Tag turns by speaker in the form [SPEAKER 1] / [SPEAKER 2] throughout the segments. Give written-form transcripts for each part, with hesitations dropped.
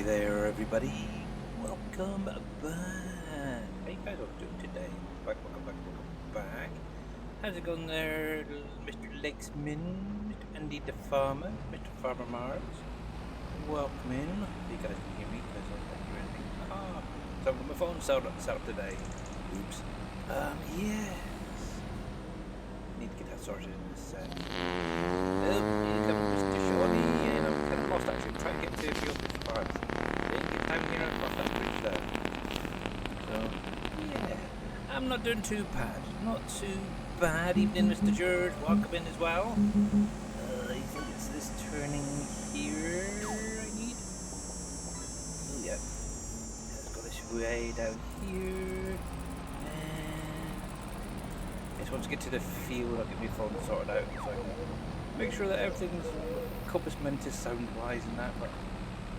[SPEAKER 1] Hey there, everybody. Welcome back. How you guys all doing today? Welcome back. How's it going there, Mr. Lakesman, Mr. Andy the Farmer, Mr. Farmer Mars? Welcome in. You guys can hear me because I can't hear anything. So I've got my phone set up today. Oops. Yes. Need to get that sorted in a sec. Mr. Shawnee, and I'm kind of lost actually. I'm trying to get to the other part. Didn't get down here and cross that bridge there. So, yeah. I'm not doing too bad. Not too bad. Evening, Mr. George. Welcome in as well. I think it's this turning here I need. Oh, yeah. Let's go this way down here. Once I get to the field, I'll get my phone sorted out so I can make sure that everything's compass mentis sound wise and that. But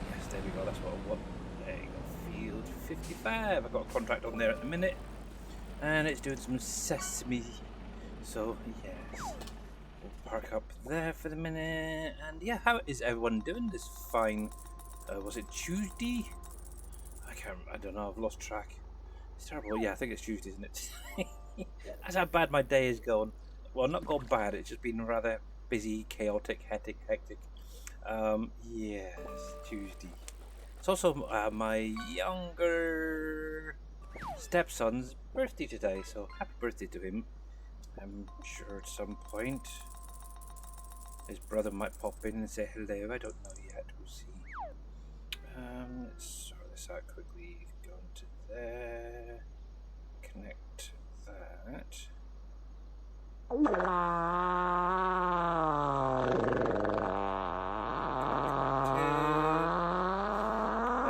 [SPEAKER 1] yes, there we go, that's what I want. There you go, field 55. I've got a contract on there at the minute and it's doing some sesame. So yes, we'll park up there for the minute. And yeah, how is everyone doing this fine? Was it Tuesday? I don't know, I've lost track. It's terrible. Yeah, I think it's Tuesday, isn't it? That's how bad my day is going. Well, not gone bad, it's just been rather busy, chaotic, hectic. Yes, Tuesday. It's also my younger stepson's birthday today, so happy birthday to him. I'm sure at some point his brother might pop in and say hello. I don't know yet, we'll see. Let's sort this out quickly. Go into there. Connect that.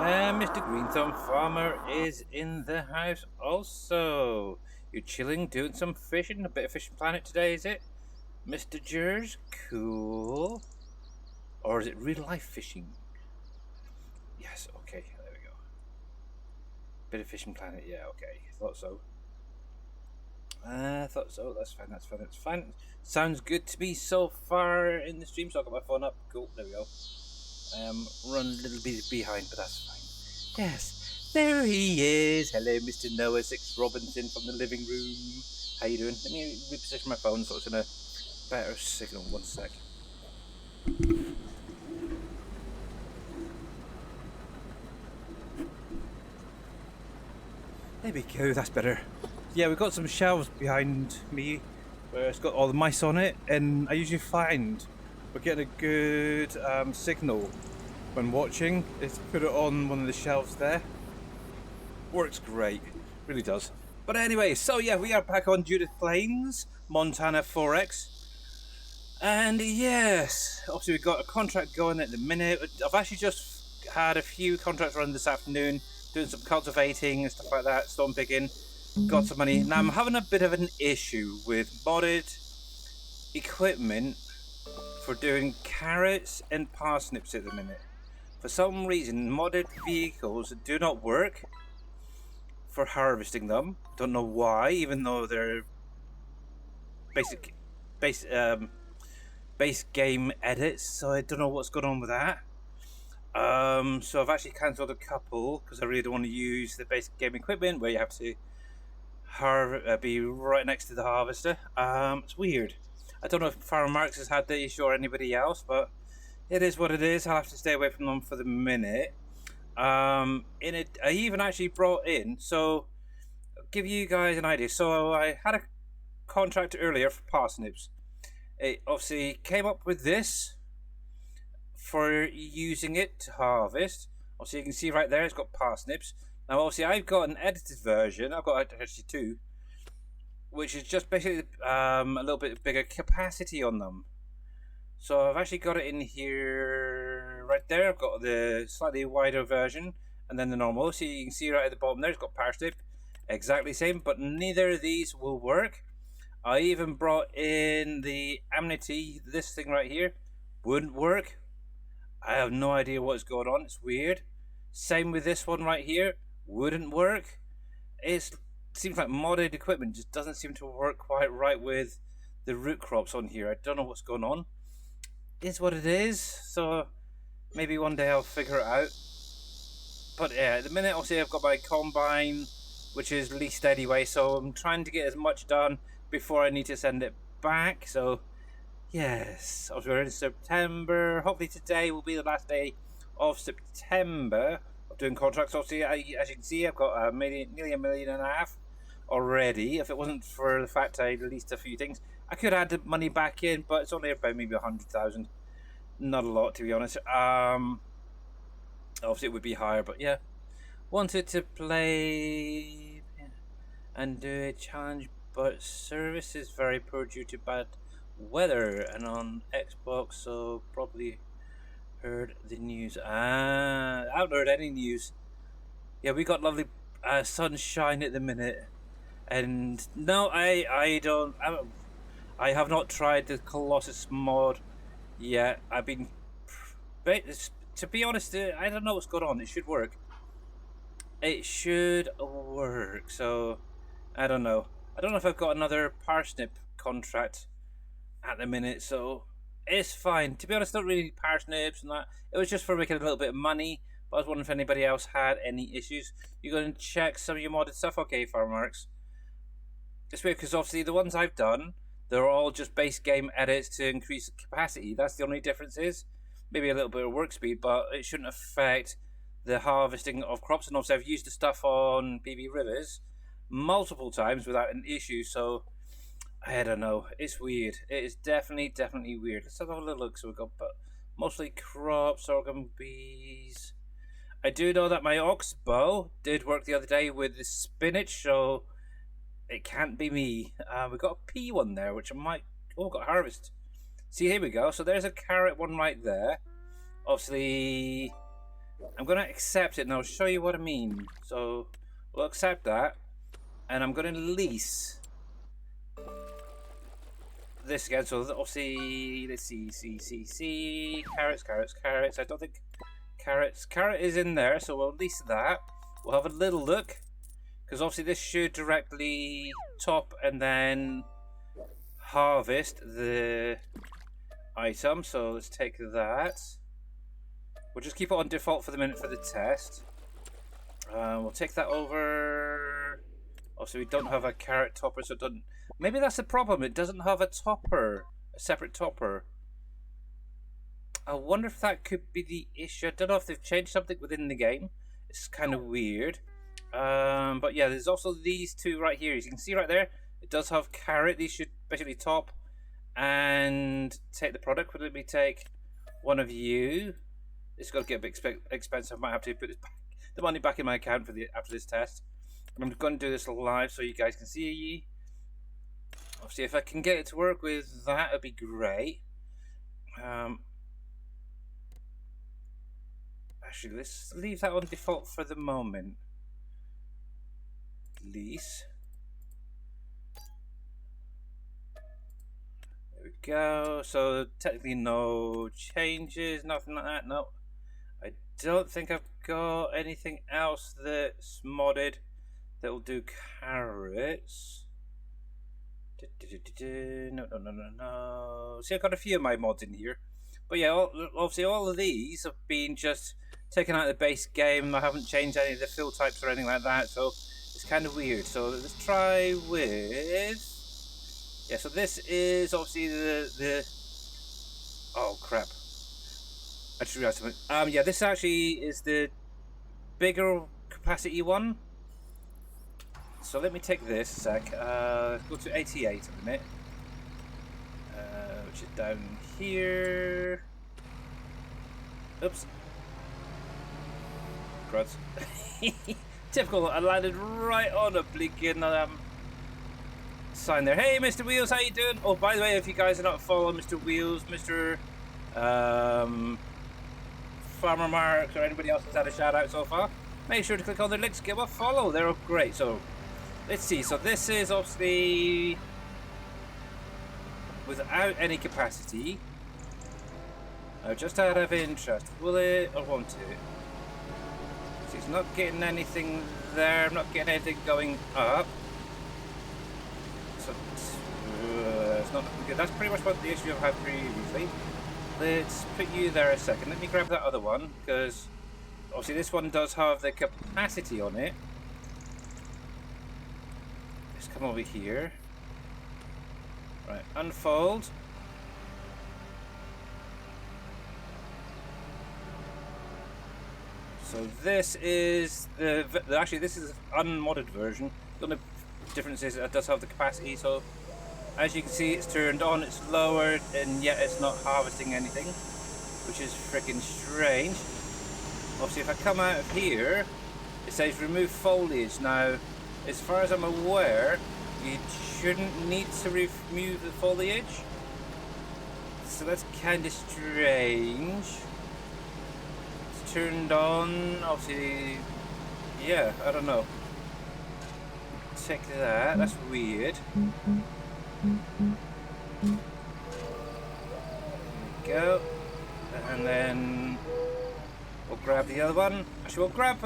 [SPEAKER 1] And Mr. Green Thumb Farmer is in the house also. You're chilling, doing some fishing, a bit of Fishing Planet today, is it? Mr. Gers? Cool. Or is it real life fishing? Yes, okay, there we go. Bit of Fishing Planet, yeah, okay, thought so. I thought so. That's fine. Sounds good to me so far in the stream. So I got my phone up. Cool. There we go. Run a little bit behind, but that's fine. Yes, there he is. Hello, Mr. Noah 6 Robinson from the living room. How you doing? Let me reposition my phone so it's in a better signal. 1 sec. There we go. That's better. Yeah, we've got some shelves behind me where it's got all the mice on it, and I usually find we're getting a good signal when watching. It's put it on one of the shelves there. Works great, really does. But anyway, so yeah, we are back on Judith Plains, Montana 4X. And yes, obviously we've got a contract going at the minute. I've actually just had a few contracts run this afternoon, doing some cultivating and stuff like that, stone picking. Got some money. Now I'm having a bit of an issue with modded equipment for doing carrots and parsnips at the minute. For some reason, modded vehicles do not work for harvesting them. Don't know why, even though they're base game edits. So I don't know what's going on with that. So I've actually cancelled a couple because I really don't want to use the basic game equipment where you have to be right next to the harvester. It's weird. I don't know if Farmer Marks has had the issue or anybody else, but it is what it is. I'll have to stay away from them for the minute. I even actually brought in, so I'll give you guys an idea. So I had a contract earlier for parsnips. It obviously came up with this for using it to harvest. Obviously you can see right there it's got parsnips. Now obviously I've got an edited version, I've got actually two, which is just basically a little bit bigger capacity on them. So I've actually got it in here, right there, I've got the slightly wider version, and then the normal. So you can see right at the bottom there, it's got parsnip, exactly same, but neither of these will work. I even brought in the Amity, this thing right here, wouldn't work. I have no idea what's going on, it's weird. Same with this one right here, wouldn't work. It seems like modded equipment just doesn't seem to work quite right with the root crops on here. I don't know what's going on. It's what it is, so maybe one day I'll figure it out. But yeah, at the minute, obviously, I've got my combine, which is leased anyway, so I'm trying to get as much done before I need to send it back. So, yes, I was in September. Hopefully, today will be the last day of September of doing contracts. Obviously, as you can see, I've got nearly $1.5 million already. If it wasn't for the fact I released a few things, I could add the money back in, but it's only about maybe 100,000. Not a lot, to be honest. Obviously, it would be higher, but yeah. Wanted to play and do a challenge, but service is very poor due to bad weather and on Xbox, so probably heard the news. I haven't heard any news. Yeah, we got lovely sunshine at the minute, and no, I don't. I have not tried the Colossus mod yet. I've been, to be honest, I don't know what's going on. It should work. It should work, so I don't know. I don't know if I've got another parsnip contract at the minute, so it's fine. To be honest, I don't really need parsnips and that. It was just for making a little bit of money, but I was wondering if anybody else had any issues. You go and check some of your modded stuff? Okay, Farmarks. It's weird because obviously the ones I've done, they're all just base game edits to increase capacity. That's the only difference is. Maybe a little bit of work speed, but it shouldn't affect the harvesting of crops. And also I've used the stuff on PB Rivers multiple times without an issue, so I don't know. It's weird. It is definitely weird. Let's have a little look. So we've got mostly crops, sorghum, bees. I do know that my oxbow did work the other day with the spinach, so it can't be me. We've got a pea one there, which I might... Oh, got harvest. See, here we go. So there's a carrot one right there. Obviously, I'm going to accept it, and I'll show you what I mean. So we'll accept that, and I'm going to lease this again. So obviously, let's see, carrots. I don't think carrot is in there, so we'll lease that. We'll have a little look, because obviously this should directly top and then harvest the item. So let's take that. We'll just keep it on default for the minute for the test. We'll take that over. Also, we don't have a carrot topper, so it doesn't... Maybe that's the problem. It doesn't have a topper, a separate topper. I wonder if that could be the issue. I don't know if they've changed something within the game. It's kind of weird. But yeah, there's also these two right here. As you can see right there, it does have carrot. These should basically top and take the product. Would let me take one of you. It's got to get a bit expensive. I might have to put the money back in my account for after this test. I'm going to do this live so you guys can see. Obviously, if I can get it to work with that, it'd be great. Actually, let's leave that on default for the moment. Lease. There we go. So technically no changes, nothing like that. No. I don't think I've got anything else that's modded that will do carrots. No. See, I've got a few of my mods in here. But yeah, obviously all of these have been just taken out of the base game. I haven't changed any of the fill types or anything like that, so it's kind of weird. So let's try with... Yeah, so this is obviously the... Oh, crap. I just realized something. Yeah, this actually is the bigger capacity one. So let me take this a sec. Go to 88 a minute. Which is down here. Oops. Gruds. Typical, I landed right on a blinking sign there. Hey, Mr. Wheels, how you doing? Oh, by the way, if you guys are not following Mr. Wheels, Mr. Farmer Mark, or anybody else that's had a shout out so far, make sure to click on the links, give a follow. They're great. So let's see. So this is obviously without any capacity. Just out of interest, will it or won't it? So it's not getting anything there. I'm not getting anything going up. So it's not good. That's pretty much what the issue I've had previously. Let's put you there a second. Let me grab that other one because obviously this one does have the capacity on it. Let's come over here. Right, unfold. So this is actually this is an unmodded version. The only difference is it does have the capacity. So as you can see, it's turned on, it's lowered, and yet it's not harvesting anything, which is freaking strange. Obviously, if I come out of here, it says remove foliage. Now, as far as I'm aware, you shouldn't need to remove the foliage. So that's kind of strange. Turned on, obviously, yeah, I don't know. Check that, that's weird. There we go. And then we'll grab the other one. Actually, we'll grab,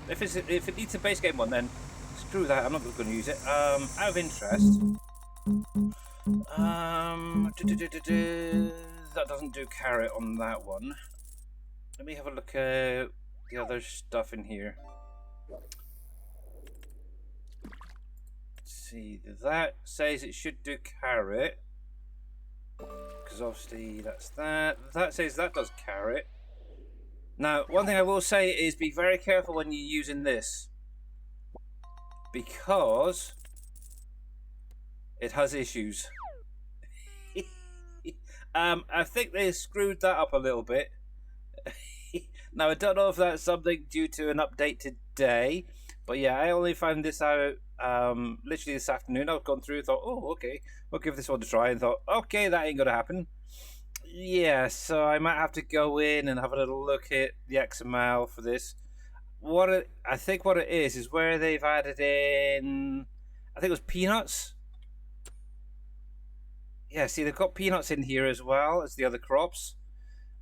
[SPEAKER 1] if it needs a base game one, then screw that, I'm not going to use it. Out of interest, that doesn't do carrot on that one. Let me have a look at the other stuff in here. Let's see, that says it should do carrot. Because obviously that's that. That says that does carrot. Now, one thing I will say is be very careful when you're using this. Because it has issues. I think they screwed that up a little bit. Now, I don't know if that's something due to an update today, but yeah, I only found this out literally this afternoon. I've gone through and thought, oh, okay, we'll give this one a try, and thought, okay, that ain't gonna happen. Yeah, so I might have to go in and have a little look at the XML for this. I think what it is where they've added in, I think it was peanuts. Yeah, see, they've got peanuts in here as well as the other crops.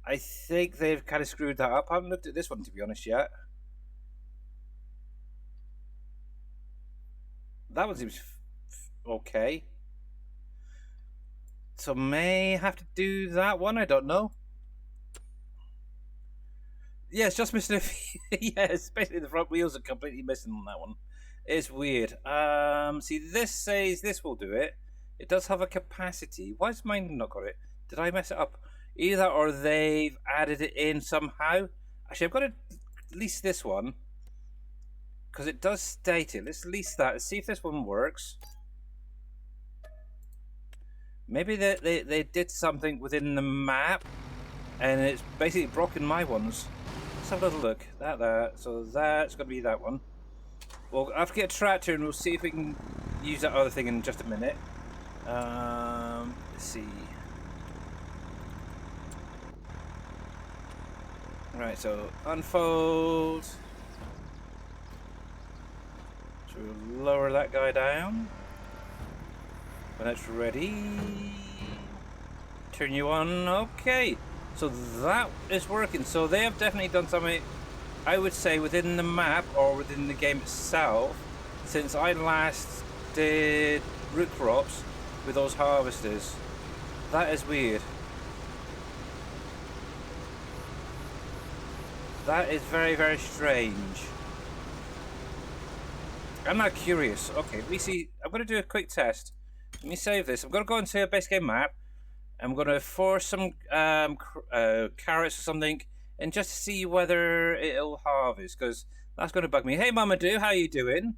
[SPEAKER 1] I think they've kind of screwed that up. I haven't looked at this one, to be honest, yet. That one seems okay. So may have to do that one, I don't know. Yeah, it's just missing a few. Yeah, especially the front wheels are completely missing on that one. It's weird. See, this says this will do it. It does have a capacity. Why has mine not got it? Did I mess it up? Either or they've added it in somehow. Actually, I've got to lease this one because it does state it. Let's lease that. Let's see if this one works. Maybe they did something within the map and it's basically broken my ones. Let's have a little look. So that's going to be that one. We'll have to get a tractor and we'll see if we can use that other thing in just a minute. Let's see. Right, so unfold. So we'll lower that guy down. When it's ready, turn you on. Okay, so that is working. So they have definitely done something, I would say, within the map or within the game itself since I last did root crops with those harvesters. That is weird. That is very, very strange. I'm not curious. Okay, we see. I'm going to do a quick test. Let me save this. I'm going to go into a base game map. I'm going to force some carrots or something, and just to see whether it'll harvest, because that's going to bug me. Hey, Mamadou, how you doing?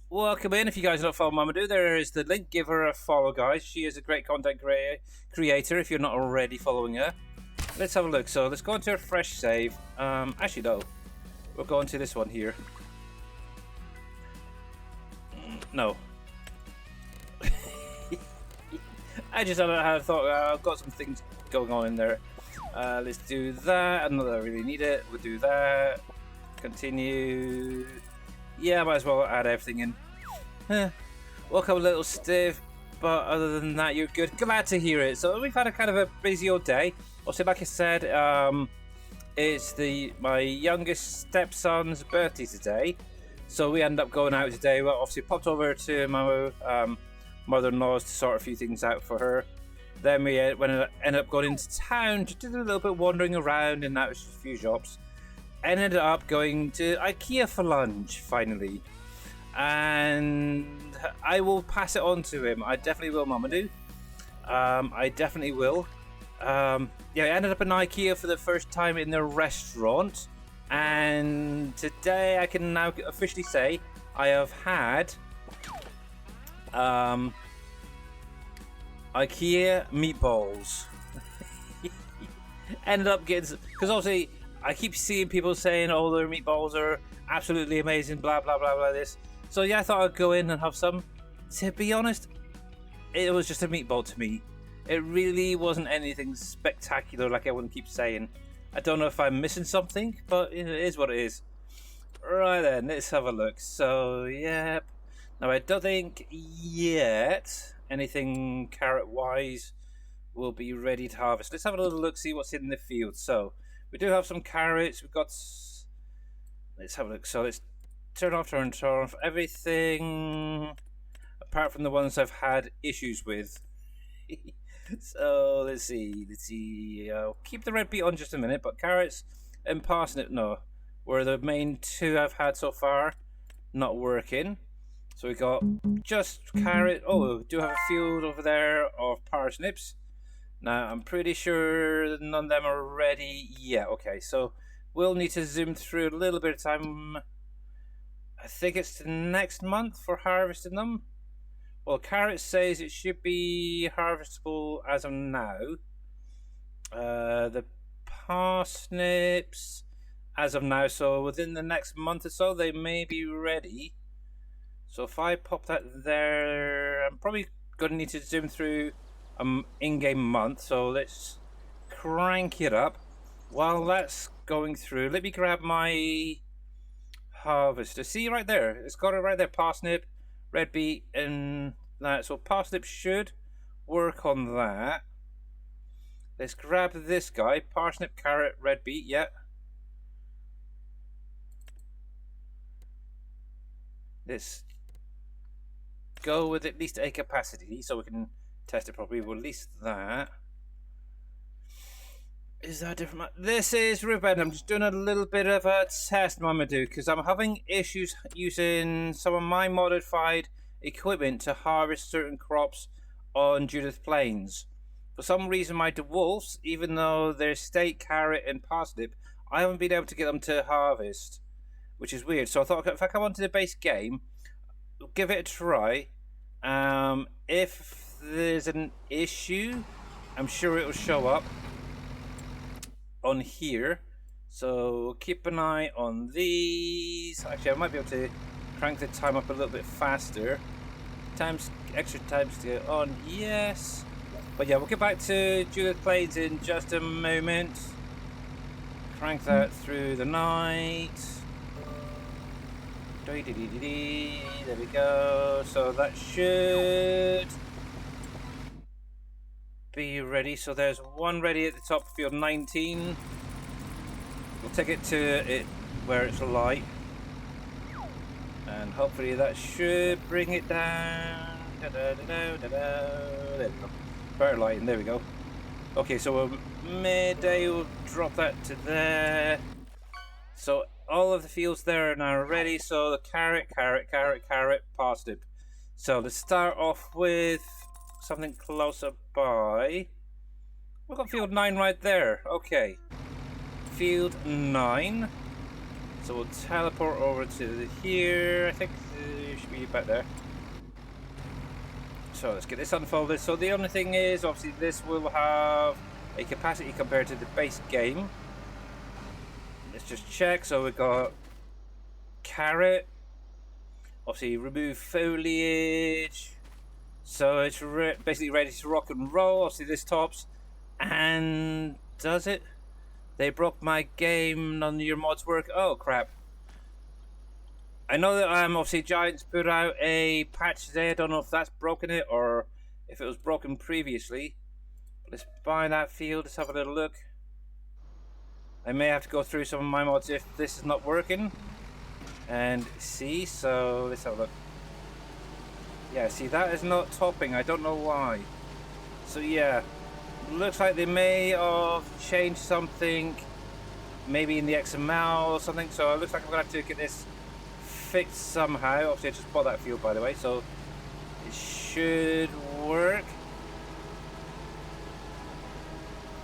[SPEAKER 1] Welcome in. If you guys don't follow Mamadou, there is the link. Give her a follow, guys. She is a great content creator. If you're not already following her. Let's have a look. So let's go into a fresh save. Actually, no. We'll go into this one here. No. I just thought I've got some things going on in there. Let's do that. I don't know that I really need it. We'll do that. Continue. Yeah, might as well add everything in. Welcome, a little stiff, but other than that, you're good. Glad to hear it. So we've had a kind of a busy old day. Also, like I said, it's my youngest stepson's birthday today, so we end up going out today. Well, obviously popped over to my mother-in-law's to sort a few things out for her, Then we ended up going into town, just did a little bit wandering around, and that was just a few shops. Ended up going to IKEA for lunch, finally. And I will pass it on to him. I definitely will, Mamadou. I definitely will. Yeah, I ended up in IKEA for the first time in the restaurant. And today I can now officially say I have had IKEA meatballs. Ended up getting, because obviously I keep seeing people saying, oh, their meatballs are absolutely amazing, blah blah blah blah this. So yeah, I thought I'd go in and have some. To be honest, it was just a meatball to me. It really wasn't anything spectacular like everyone keeps saying. I don't know if I'm missing something, but it is what it is. Right then, let's have a look. So, yep. Now, I don't think yet anything carrot-wise will be ready to harvest. Let's have a little look, see what's in the field. So, we do have some carrots. We've got... Let's have a look. So, let's turn off everything apart from the ones I've had issues with. So let's see. I'll keep the red beet on just a minute, but carrots and parsnip, no, were the main two I've had so far not working. So we got just carrot. Oh, we do have a field over there of parsnips. Now I'm pretty sure none of them are ready yet. Okay, so we'll need to zoom through a little bit of time. I think it's the next month for harvesting them. Well, carrot says it should be harvestable as of now. The parsnips as of now, so within the next month or so they may be ready. So if I pop that there, I'm probably going to need to zoom through in-game month. So let's crank it up. While that's going through, let me grab my harvester. See right there, it's got it right there, parsnip, red beet and that. So parsnip should work on that. Let's grab this guy, parsnip, carrot, red beet. Yeah. Let's go with at least a capacity so we can test it properly. We'll release that. Is that different? This is Ruben. I'm just doing a little bit of a test, Mamadou, because I'm having issues using some of my modified equipment to harvest certain crops on Judith Plains. For some reason, my dwarfs, even though they're steak, carrot, and parsnip, I haven't been able to get them to harvest, which is weird. So I thought if I come onto the base game, give it a try. If there's an issue, I'm sure it will show up on here, so keep an eye on these. Actually, I might be able to crank the time up a little bit faster. Extra times to get on, yes. But yeah, we'll get back to Judith Plains in just a moment. Crank that through the night. There we go. So that should be ready. So there's one ready at the top, field 19. We'll take it to it where it's light, and hopefully that should bring it down. There we go. Better lighting, there we go. Okay, so midday, we'll drop that to there. So all of the fields there are now ready. So the carrot, parsnip. So let's start off with something closer by. We've got field 9 right there. Okay, field 9. So we'll teleport over to here. I think it should be back there. So let's get this unfolded. So the only thing is, obviously this will have a capacity compared to the base game. Let's just check. So we've got carrot, obviously remove foliage, so it's basically ready to rock and roll. Obviously this tops, and does it? They broke my game, none of your mods work. Oh crap. I know that obviously Giants put out a patch today. I don't know if that's broken it or if it was broken previously. But let's buy that field, let's have a little look. I may have to go through some of my mods if this is not working and see. So let's have a look. Yeah, see, that is not topping. I don't know why. So yeah, looks like they may have changed something, maybe in the XML or something. So it looks like I'm gonna have to get this fixed somehow. Obviously, I just bought that field, by the way, so it should work.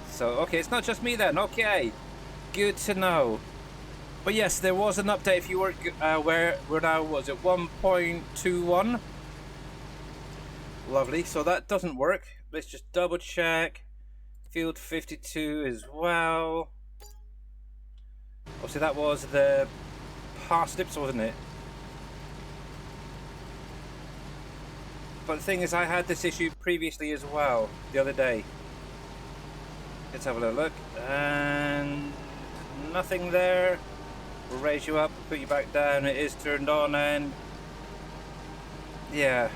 [SPEAKER 1] So okay, it's not just me then. Okay, good to know. But yes, there was an update. If you were where we're now, was it 1.21? Lovely. So that doesn't work. Let's just double check. Field 52 as well. Obviously, that was the parsnips, wasn't it? But the thing is, I had this issue previously as well the other day. Let's have a little look, and nothing there. We'll raise you up, put you back down. It is turned on, and yeah,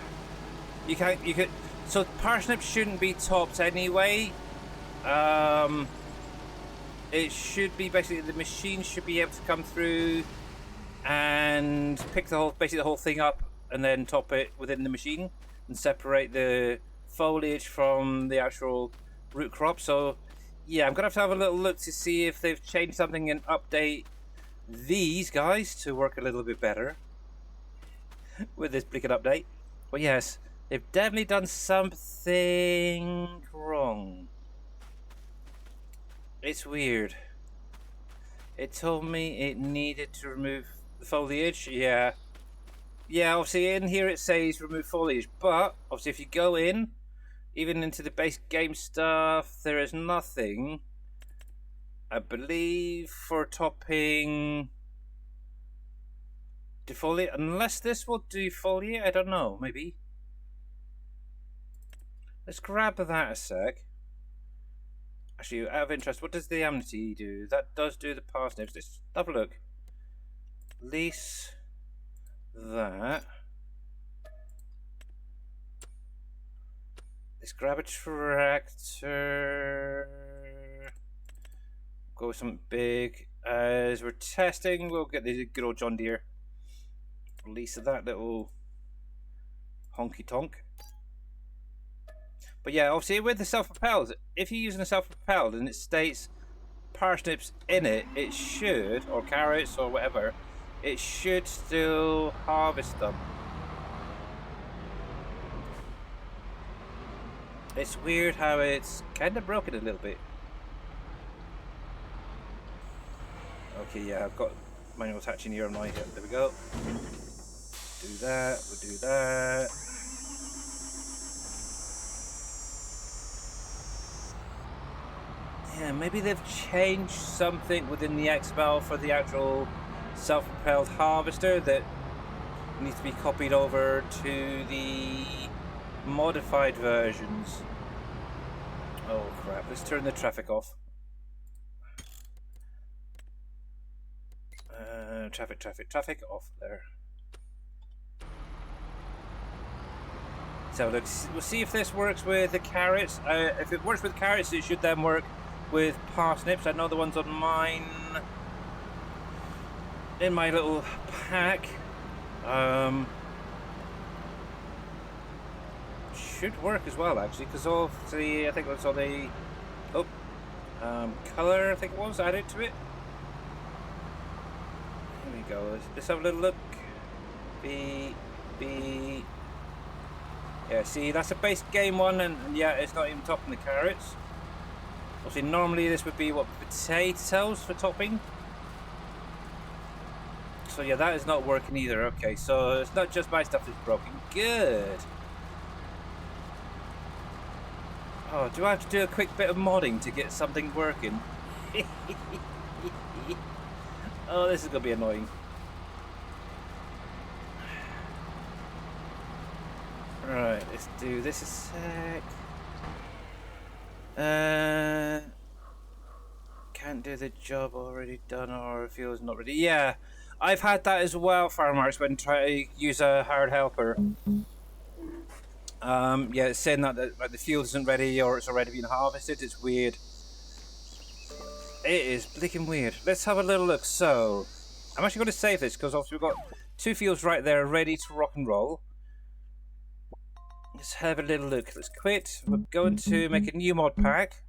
[SPEAKER 1] you could. So parsnips shouldn't be topped anyway. It should be basically the machine should be able to come through and pick basically the whole thing up, and then top it within the machine and separate the foliage from the actual root crop. So yeah, I'm gonna have a little look to see if they've changed something and update these guys to work a little bit better with this blinking update. But yes, they've definitely done something wrong. It's weird. It told me it needed to remove the foliage. Yeah, obviously in here it says remove foliage, but obviously if you go in, even into the base game stuff, there is nothing, I believe, for topping defoliate, unless this will defoliate. I don't know, maybe. Let's grab that a sec. Actually, out of interest, what does the amnesty do? That does do the parsnips. Let's have a look. Lease that. Let's grab a tractor. Go with something big. As we're testing, we'll get the good old John Deere. Release of that little honky tonk. But yeah, obviously with the self-propelled, if you're using a self-propelled and it states parsnips in it, it should, or carrots or whatever, it should still harvest them. It's weird how it's kind of broken a little bit. Okay, yeah, I've got manual attaching here on my head. There we go. Do that, we'll do that. Yeah, maybe they've changed something within the XML for the actual self-propelled harvester that needs to be copied over to the modified versions. Oh crap, let's turn the traffic off. Traffic off there. So we'll see if this works with the carrots. If it works with carrots, it should then work with parsnips. I know the ones on mine in my little pack should work as well, actually, because of the, I think that's all the color, I think it was, added to it. Here we go. Let's have a little look. B. Yeah, see, that's a base game one, and yeah, it's not even topping the carrots. Obviously, normally this would be what, potatoes for topping. So yeah, that is not working either. Okay, so it's not just my stuff that's broken. Good. Oh, do I have to do a quick bit of modding to get something working? Oh, this is gonna be annoying. Right, let's do this a sec. Can't do the job already done, or feels not ready. Yeah, I've had that as well, farmers, when trying to use a hard helper. Yeah, it's saying that the field isn't ready or it's already been harvested. It's weird. It is blinking weird. Let's have a little look. So, I'm actually going to save this because obviously we've got two fields right there ready to rock and roll. Let's have a little look. Let's quit. We're going to make a new mod pack.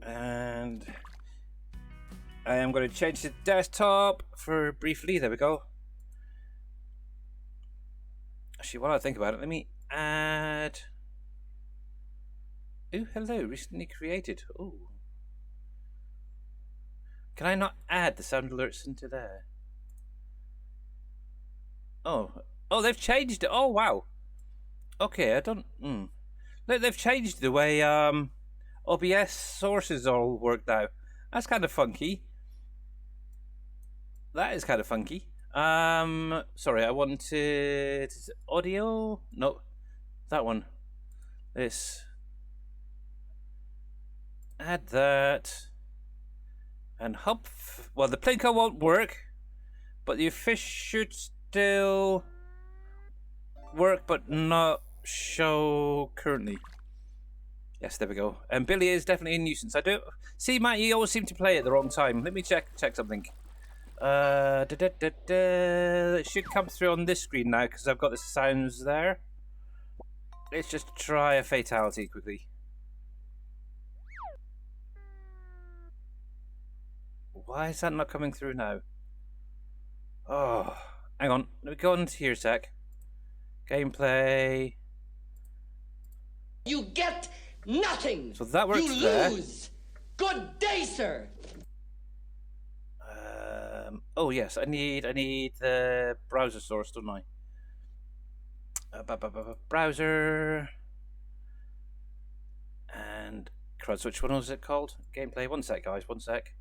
[SPEAKER 1] And I am going to change the desktop for briefly. There we go. Actually, while I think about it, let me add... Oh, hello, recently created. Oh. Can I not add the sound alerts into there? Oh, they've changed it. Oh, wow. Okay, I don't... Look, they've changed the way OBS sources all work now. That's kind of funky. That is kind of funky. Sorry, I wanted audio. No, that one. This. Add that. And hub. Well, the plinko won't work, but the fish should still work, but not show currently. Yes, there we go. And Billy is definitely a nuisance. I do see, Matt. You always seem to play at the wrong time. Let me check something. It should come through on this screen now because I've got the sounds there. Let's just try a fatality quickly. Why is that not coming through now? Oh, hang on. Let me go on to here a sec. Gameplay.
[SPEAKER 2] You get nothing.
[SPEAKER 1] So that works
[SPEAKER 2] you
[SPEAKER 1] there.
[SPEAKER 2] Lose. Good day, sir.
[SPEAKER 1] Oh yes, I need the browser source, don't I? Browser and crud. Which one was it called? Gameplay. One sec, guys. One sec.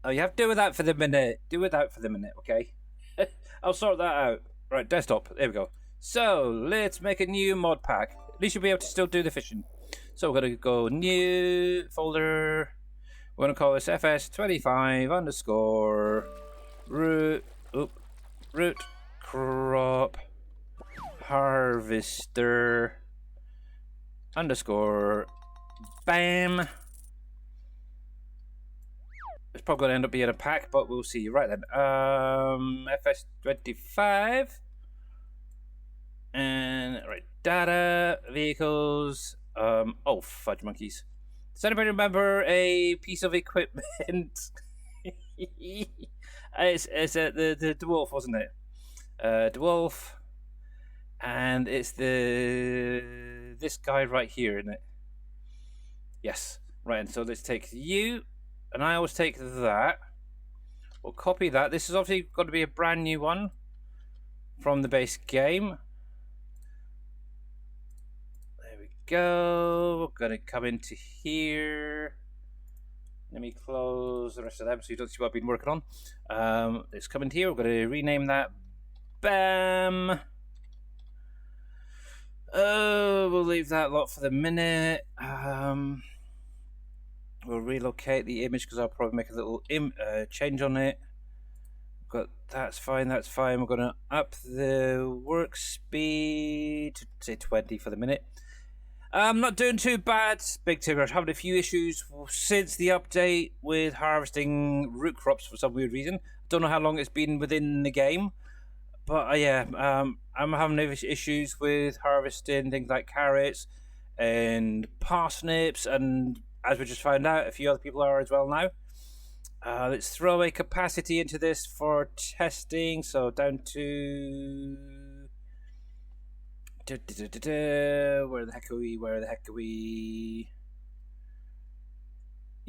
[SPEAKER 1] Oh, you have to do with that for the minute. Do with that for the minute, okay? I'll sort that out. Right, desktop. There we go. So let's make a new mod pack. At least you'll be able to still do the fishing. So we're gonna go new folder. We're gonna call this FS25 underscore root crop harvester underscore bam. It's probably gonna end up being a pack, but we'll see. Right then, FS25 and right data vehicles. Oh, fudge monkeys. Does anybody remember a piece of equipment? it's the dwarf, wasn't it? Dwarf, and it's this guy right here, isn't it? Yes, right. And so let's take you, and I always take that. We'll copy that. This is obviously got to be a brand new one from the base game. Go. We're gonna come into here. Let me close the rest of them so you don't see what I've been working on. Let's come into here. We're gonna rename that bam. Oh, we'll leave that lot for the minute. We'll relocate the image because I'll probably make a little change on it. Got that's fine. That's fine. We're gonna up the work speed to say 20 for the minute. I'm not doing too bad. Big Tigger having a few issues since the update with harvesting root crops for some weird reason. Don't know how long it's been within the game, but yeah, I'm having issues with harvesting things like carrots and parsnips, and as we just found out, a few other people are as well now. Let's throw a capacity into this for testing. So down to. Where the heck are we? Where the heck are we?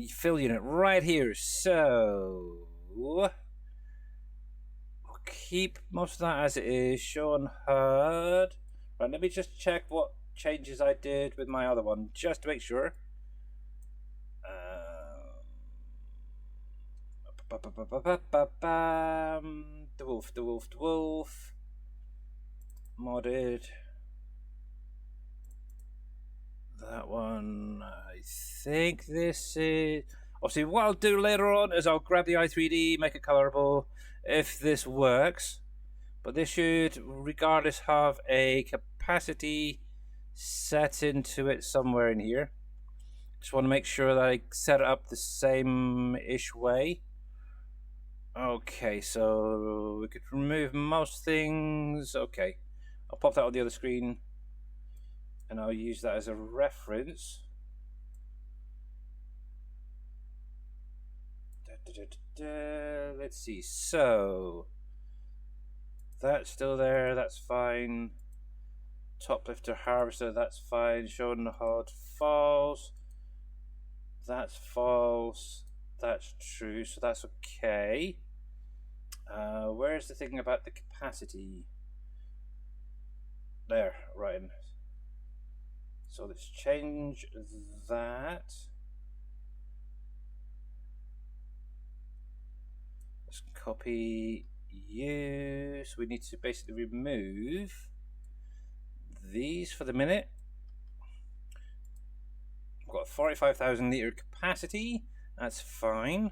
[SPEAKER 1] Fill unit right here. So we'll keep most of that as it is. Show and HUD. Right, let me just check what changes I did with my other one, just to make sure. The wolf. Modded. That one, I think this is... Obviously, what I'll do later on is I'll grab the i3D, make it colorable, if this works. But this should, regardless, have a capacity set into it somewhere in here. Just want to make sure that I set it up the same-ish way. Okay, so we could remove most things. Okay, I'll pop that on the other screen and I'll use that as a reference. Let's see, so that's still there, that's fine. Top lifter harvester, that's fine. Showing the HUD, false. That's false. That's true, so that's okay. Where's the thing about the capacity? There, right. So let's change that. Let's copy you. So we need to basically remove these for the minute. I've got a 45,000 litre capacity. That's fine.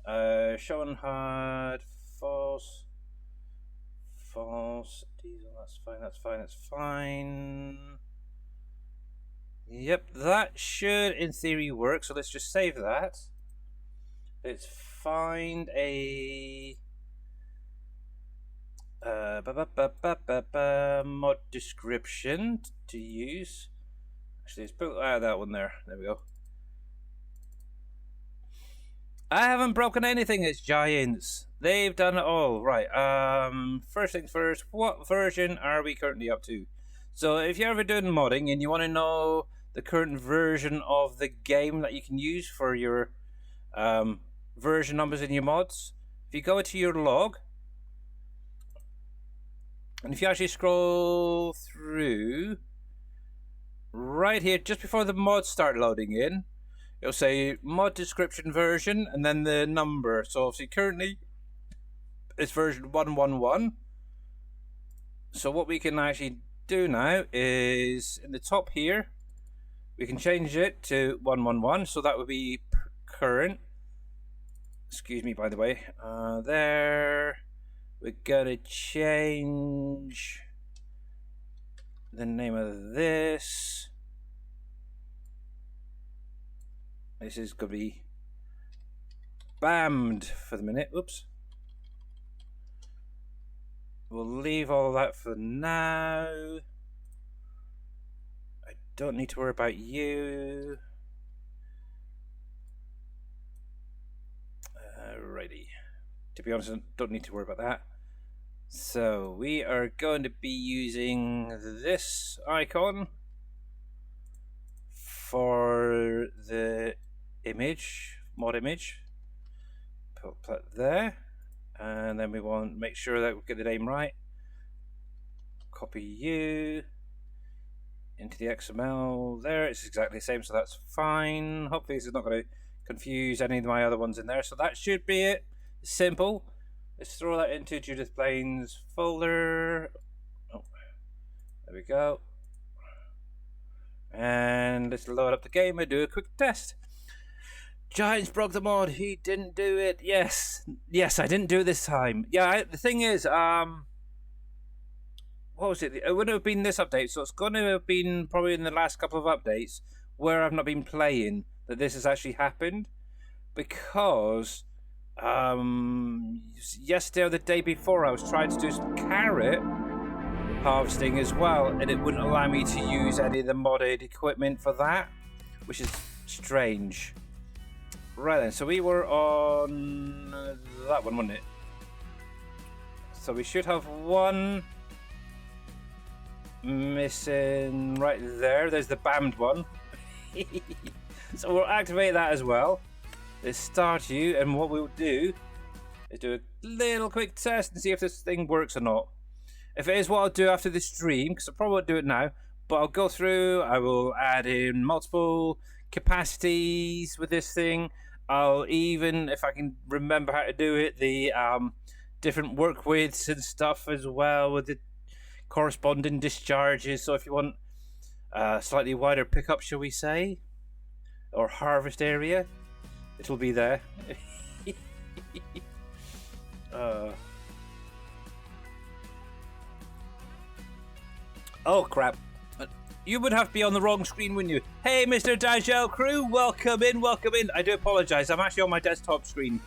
[SPEAKER 1] Showing hard, false, false, diesel, that's fine, that's fine, that's fine. Yep, that should in theory work, so let's just save that. Let's find a mod description to use. Actually, let's put that one there. There we go. I haven't broken anything, it's Giants. They've done it all. Right, first things first, what version are we currently up to? So if you're ever doing modding and you want to know the current version of the game that you can use for your version numbers in your mods, if you go to your log, and if you actually scroll through, right here, just before the mods start loading in, it'll say mod description version and then the number. So obviously currently it's version 111. So what we can actually do now is in the top here, we can change it to 111. So that would be current. Excuse me, by the way. There. We're gonna change the name of this. This is going to be bammed for the minute. Oops. We'll leave all that for now. I don't need to worry about you. Alrighty. To be honest, I don't need to worry about that. So we are going to be using this icon for the image, mod image. Put that there, and then we want to make sure that we get the name right. Copy you into the XML there. It's exactly the same, so that's fine. Hopefully this is not going to confuse any of my other ones in there. So that should be it. It's simple. Let's throw that into Judith Blaine's folder. Oh, there we go. And let's load up the game and do a quick test. Giants broke the mod. He didn't do it. Yes, I didn't do it this time. Yeah, the thing is, what was it? It wouldn't have been this update, so it's going to have been probably in the last couple of updates where I've not been playing that this has actually happened, because yesterday or the day before I was trying to do some carrot harvesting as well, and it wouldn't allow me to use any of the modded equipment for that, which is strange. Right then, so we were on that one, wasn't it? So we should have one missing right there. There's the bammed one. So we'll activate that as well. Let's start you, and what we'll do is do a little quick test and see if this thing works or not. If it is, what I'll do after the stream, because I probably won't do it now, but I'll go through, I will add in multiple capacities with this thing. I'll even, if I can remember how to do it, the different work widths and stuff as well with the corresponding discharges. So if you want a slightly wider pickup, shall we say, or harvest area, it'll be there. Oh crap. You would have to be on the wrong screen, wouldn't you? Hey, Mr. Dagel Crew, welcome in, welcome in. I do apologise, I'm actually on my desktop screen.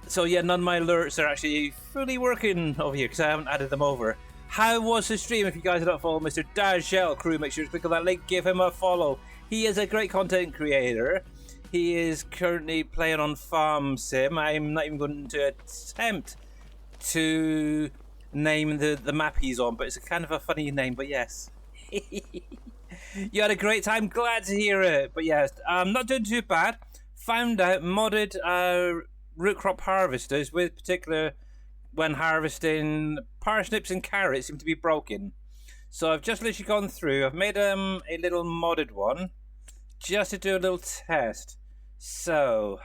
[SPEAKER 1] So yeah, none of my alerts are actually fully working over here because I haven't added them over. How was his stream? If you guys don't follow Mr. Dajel Crew, make sure to click on that link, give him a follow. He is a great content creator. He is currently playing on Farm Sim. I'm not even going to attempt to name the map he's on, but it's a kind of a funny name, but yes. You had a great time, glad to hear it. But yes, I'm not doing too bad. Found out modded root crop harvesters, with particular when harvesting parsnips and carrots, seem to be broken. So I've just literally gone through. I've made a little modded one just to do a little test. So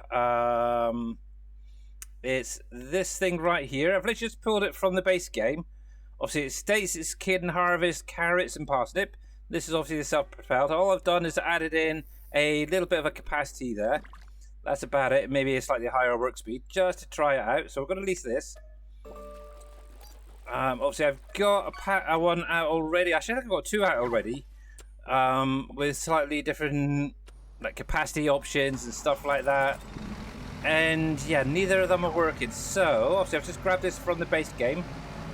[SPEAKER 1] it's this thing right here. I've literally just pulled it from the base game. Obviously, it states it can harvest carrots and parsnip. This is obviously the self-propelled. All I've done is added in a little bit of a capacity there. That's about it. Maybe a slightly higher work speed, just to try it out. So we're going to release this. Obviously, I've got a one out already. Actually, I think I've got two out already. With slightly different like capacity options and stuff like that. And yeah, neither of them are working. So obviously, I've just grabbed this from the base game.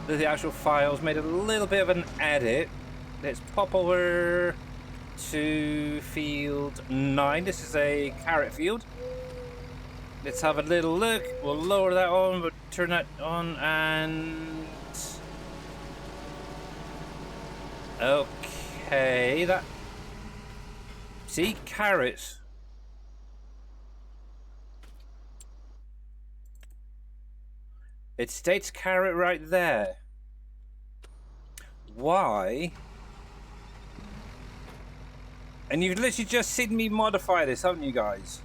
[SPEAKER 1] The actual files, made a little bit of an edit. Let's pop over to field 9. This is a carrot field. Let's have a little look. We'll lower that on, we'll turn that on, and okay, that, see, carrots. It states carrot right there. Why? And you've literally just seen me modify this, haven't you guys?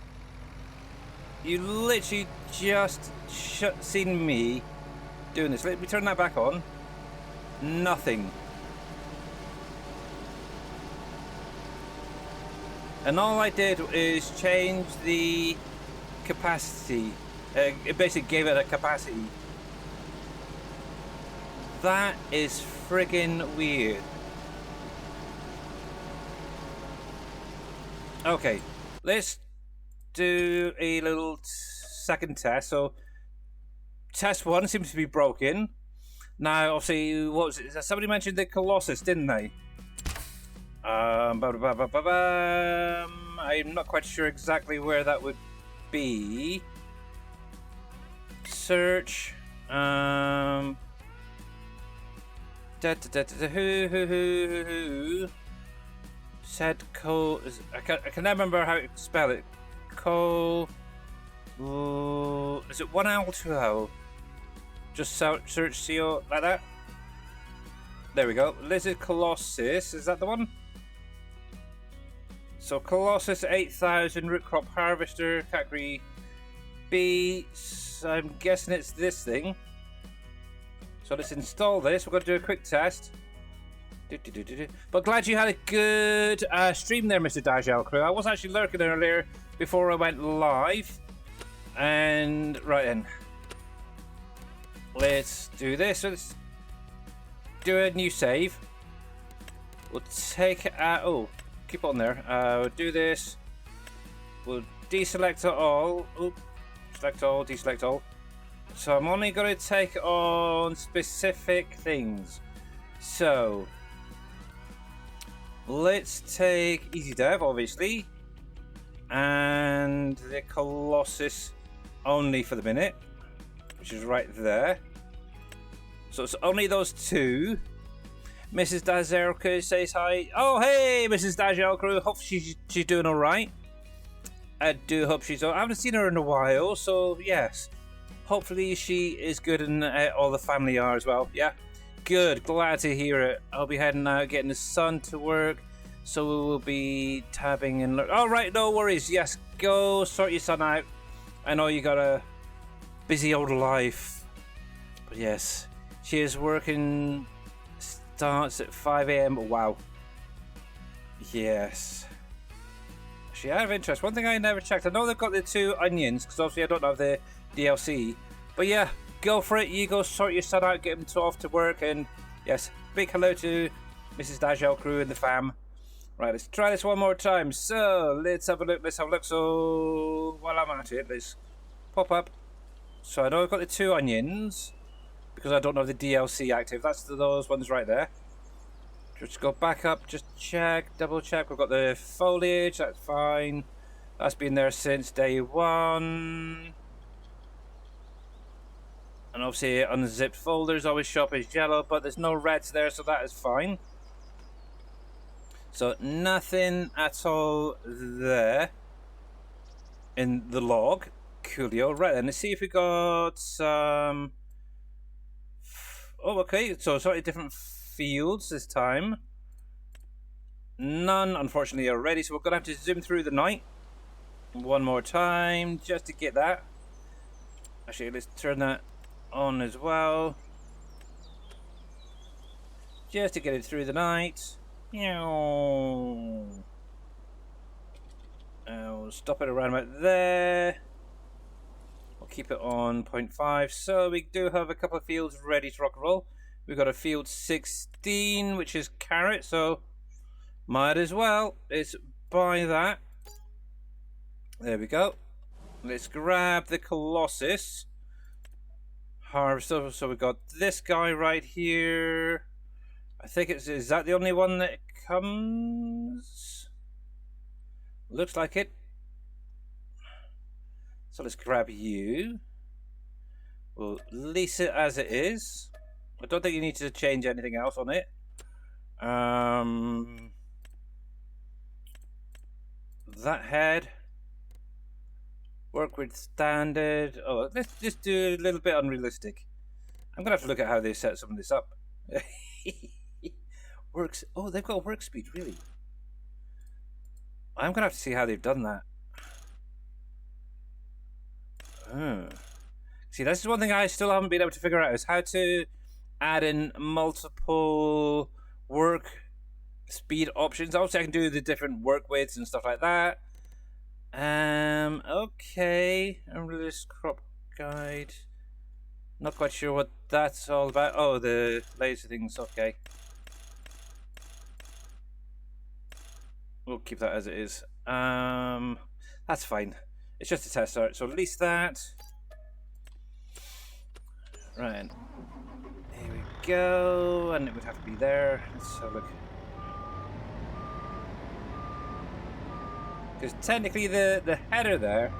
[SPEAKER 1] You literally just seen me doing this. Let me turn that back on. Nothing. And all I did is change the capacity. It basically gave it a capacity. That is friggin' weird. Okay, let's do a little second test. So, test 1 seems to be broken. Now, obviously, what was it? Somebody mentioned the Colossus, didn't they? I'm not quite sure exactly where that would be. Search. Who said co? I can never remember how to spell it. Co. Is it 1L 2L? Just search CO like that. There we go. Lizard Colossus. Is that the one? So Colossus 8000 root crop harvester category B. So I'm guessing it's this thing. So let's install this. We're going to do a quick test. But glad you had a good stream there, Mr. Dajel Crew. I was actually lurking earlier before I went live. And right then. Let's do this. So let's do a new save. We'll take it out. Oh, keep on there. We'll do this. We'll deselect all. Oop. Select all, deselect all. So I'm only going to take on specific things. So let's take Easy Dev, obviously, and the Colossus only for the minute, which is right there. So it's only those two. Mrs. Dazerka says hi. Oh, hey, Mrs. Dazerka. Hope she's doing all right. I do hope she's. I haven't seen her in a while, so yes. Hopefully she is good, and all the family are as well. Yeah, good. Glad to hear it. I'll be heading out, getting the son to work, so we will be tabbing and. All right, no worries. Yes, go sort your son out. I know you got a busy old life, but yes, she is working. Starts at 5 a.m. Wow. Yes. Actually, out of interest, one thing I never checked. I know they've got the 2 onions, because obviously I don't have the DLC. But yeah, go for it. You go sort your son out, get him off to work, and yes, big hello to Mrs. Dajel Crew and the fam. Right, let's try this one more time. So let's have a look. So while I'm at it, let's pop up So I know I've got the 2 onions because I don't have the DLC active. That's those ones right there. Just go back up, just check, double check. We've got the foliage, that's fine. That's been there since day 1. And obviously unzipped folders always show up as yellow, but there's no reds there, so that is fine. So nothing at all there in the log. Coolio. Right then, let's see if we got some... Oh, okay, so slightly different fields this time. None, unfortunately, already, so we're going to have to zoom through the night one more time just to get that. Actually, let's turn that on as well. Just to get it through the night. We'll stop it around about there. We'll keep it on 0.5. So we do have a couple of fields ready to rock and roll. We've got a field 16, which is carrot, so might as well. Let's buy that. There we go. Let's grab the Colossus. Harvester. So we've got this guy right here. I think is that the only one that comes? Looks like it. So let's grab you. We'll lease it as it is. I don't think you need to change anything else on it. That head. Work with standard. Oh, let's just do a little bit unrealistic. I'm gonna have to look at how they set some of this up. Works. Oh, they've got work speed, really. I'm gonna have to see how they've done that. See, this is one thing I still haven't been able to figure out, is how to add in multiple work speed options. Obviously, I can do the different work widths and stuff like that. Okay. Unreleased crop guide. Not quite sure what that's all about. Oh, the laser things. Okay. We'll keep that as it is. That's fine. It's just a test art, so release that. Right. Here we go. And it would have to be there. Let's have a look. Because technically the header there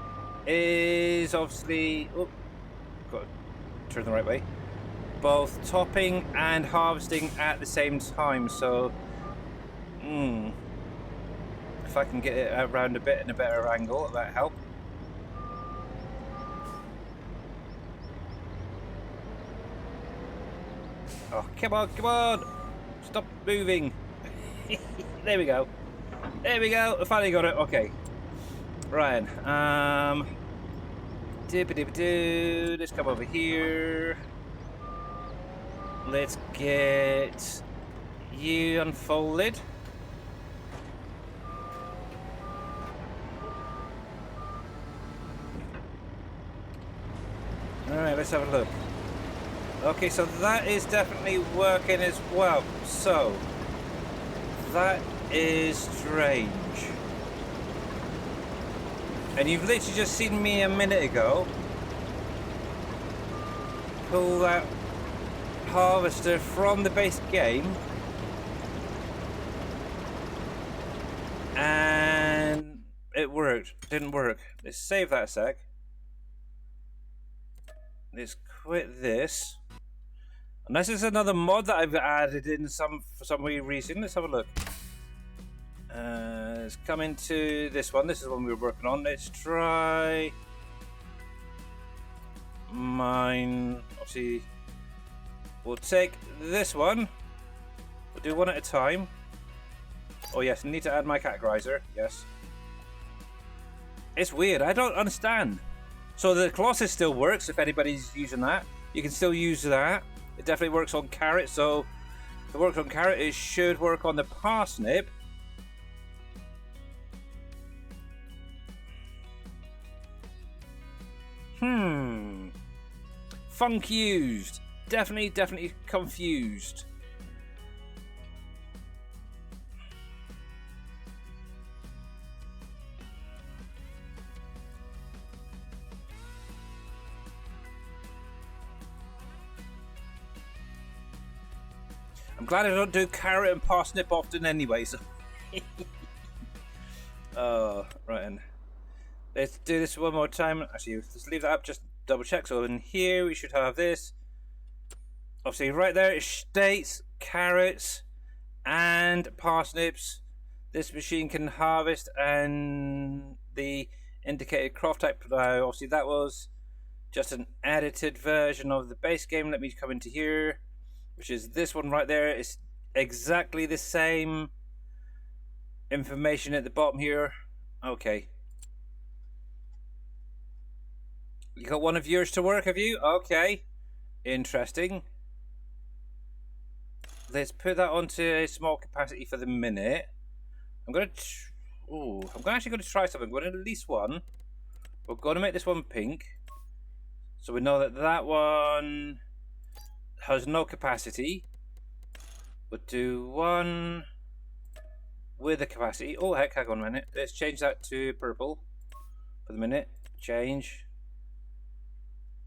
[SPEAKER 1] is obviously... Oh, got to turn the right way. Both topping and harvesting at the same time, so... If I can get it around a bit in a better angle, that'd help. Oh, come on, come on! Stop moving! There we go. There we go, I finally got it, okay. Ryan, dip-a-dip-a-doo, let's come over here. Let's get you unfolded. Alright, let's have a look. Okay, so that is definitely working as well. So, that is strange. And you've literally just seen me a minute ago pull that harvester from the base game, and it worked. Didn't work. Let's save that a sec. Let's quit this. Unless it's another mod that I've added in for some weird reason. Let's have a look. Let's come into this one. This is the one we were working on. Let's try mine. Obviously, we'll take this one. We'll do one at a time. Oh yes, I need to add my categorizer. Yes. It's weird. I don't understand. So the Colossus still works if anybody's using that. You can still use that. It definitely works on carrot, so if it works on carrot, it should work on the parsnip. Confused. Definitely confused. I'm glad I don't do carrot and parsnip often anyway, so... Oh, right then. Let's do this one more time. Actually, let's leave that up, just double check. So in here we should have this. Obviously right there it states carrots and parsnips. This machine can harvest, and the indicated crop type. Obviously that was just an edited version of the base game. Let me come into here, which is this one right there. It's exactly the same information at the bottom here. Okay. You got one of yours to work, have you? Okay. Interesting. Let's put that onto a small capacity for the minute. I'm actually going to try something. We're going to release one. We're going to make this one pink. So we know that that one has no capacity. We'll do one with a capacity. Oh heck, hang on a minute. Let's change that to purple for the minute. Change.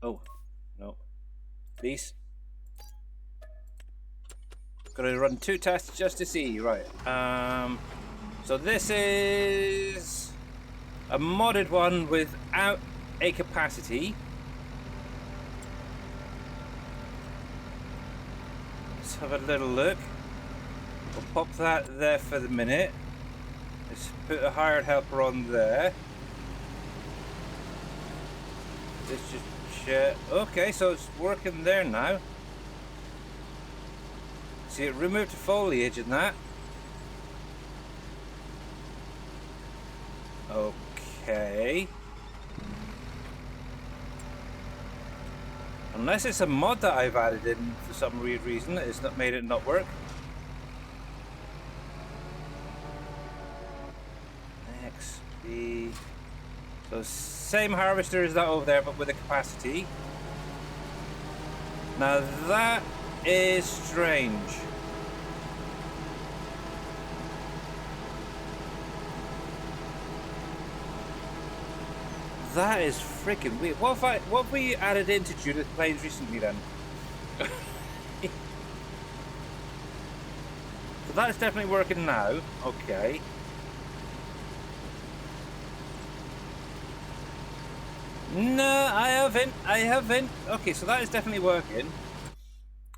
[SPEAKER 1] Oh, no. Please. Gonna run 2 tests just to see. Right. So this is a modded one without a capacity. Let's have a little look. We'll pop that there for the minute. Let's put a hired helper on there. Let's just check. Okay, so it's working there now. See, it removed the foliage and that. Okay. Unless it's a mod that I've added in for some weird reason, it's not made it not work. XP. So same harvester as that over there, but with a capacity. Now that is strange. That is freaking weird. What have we added into Judith Plains recently then? So that is definitely working now. Okay. No, I haven't. Okay, so that is definitely working.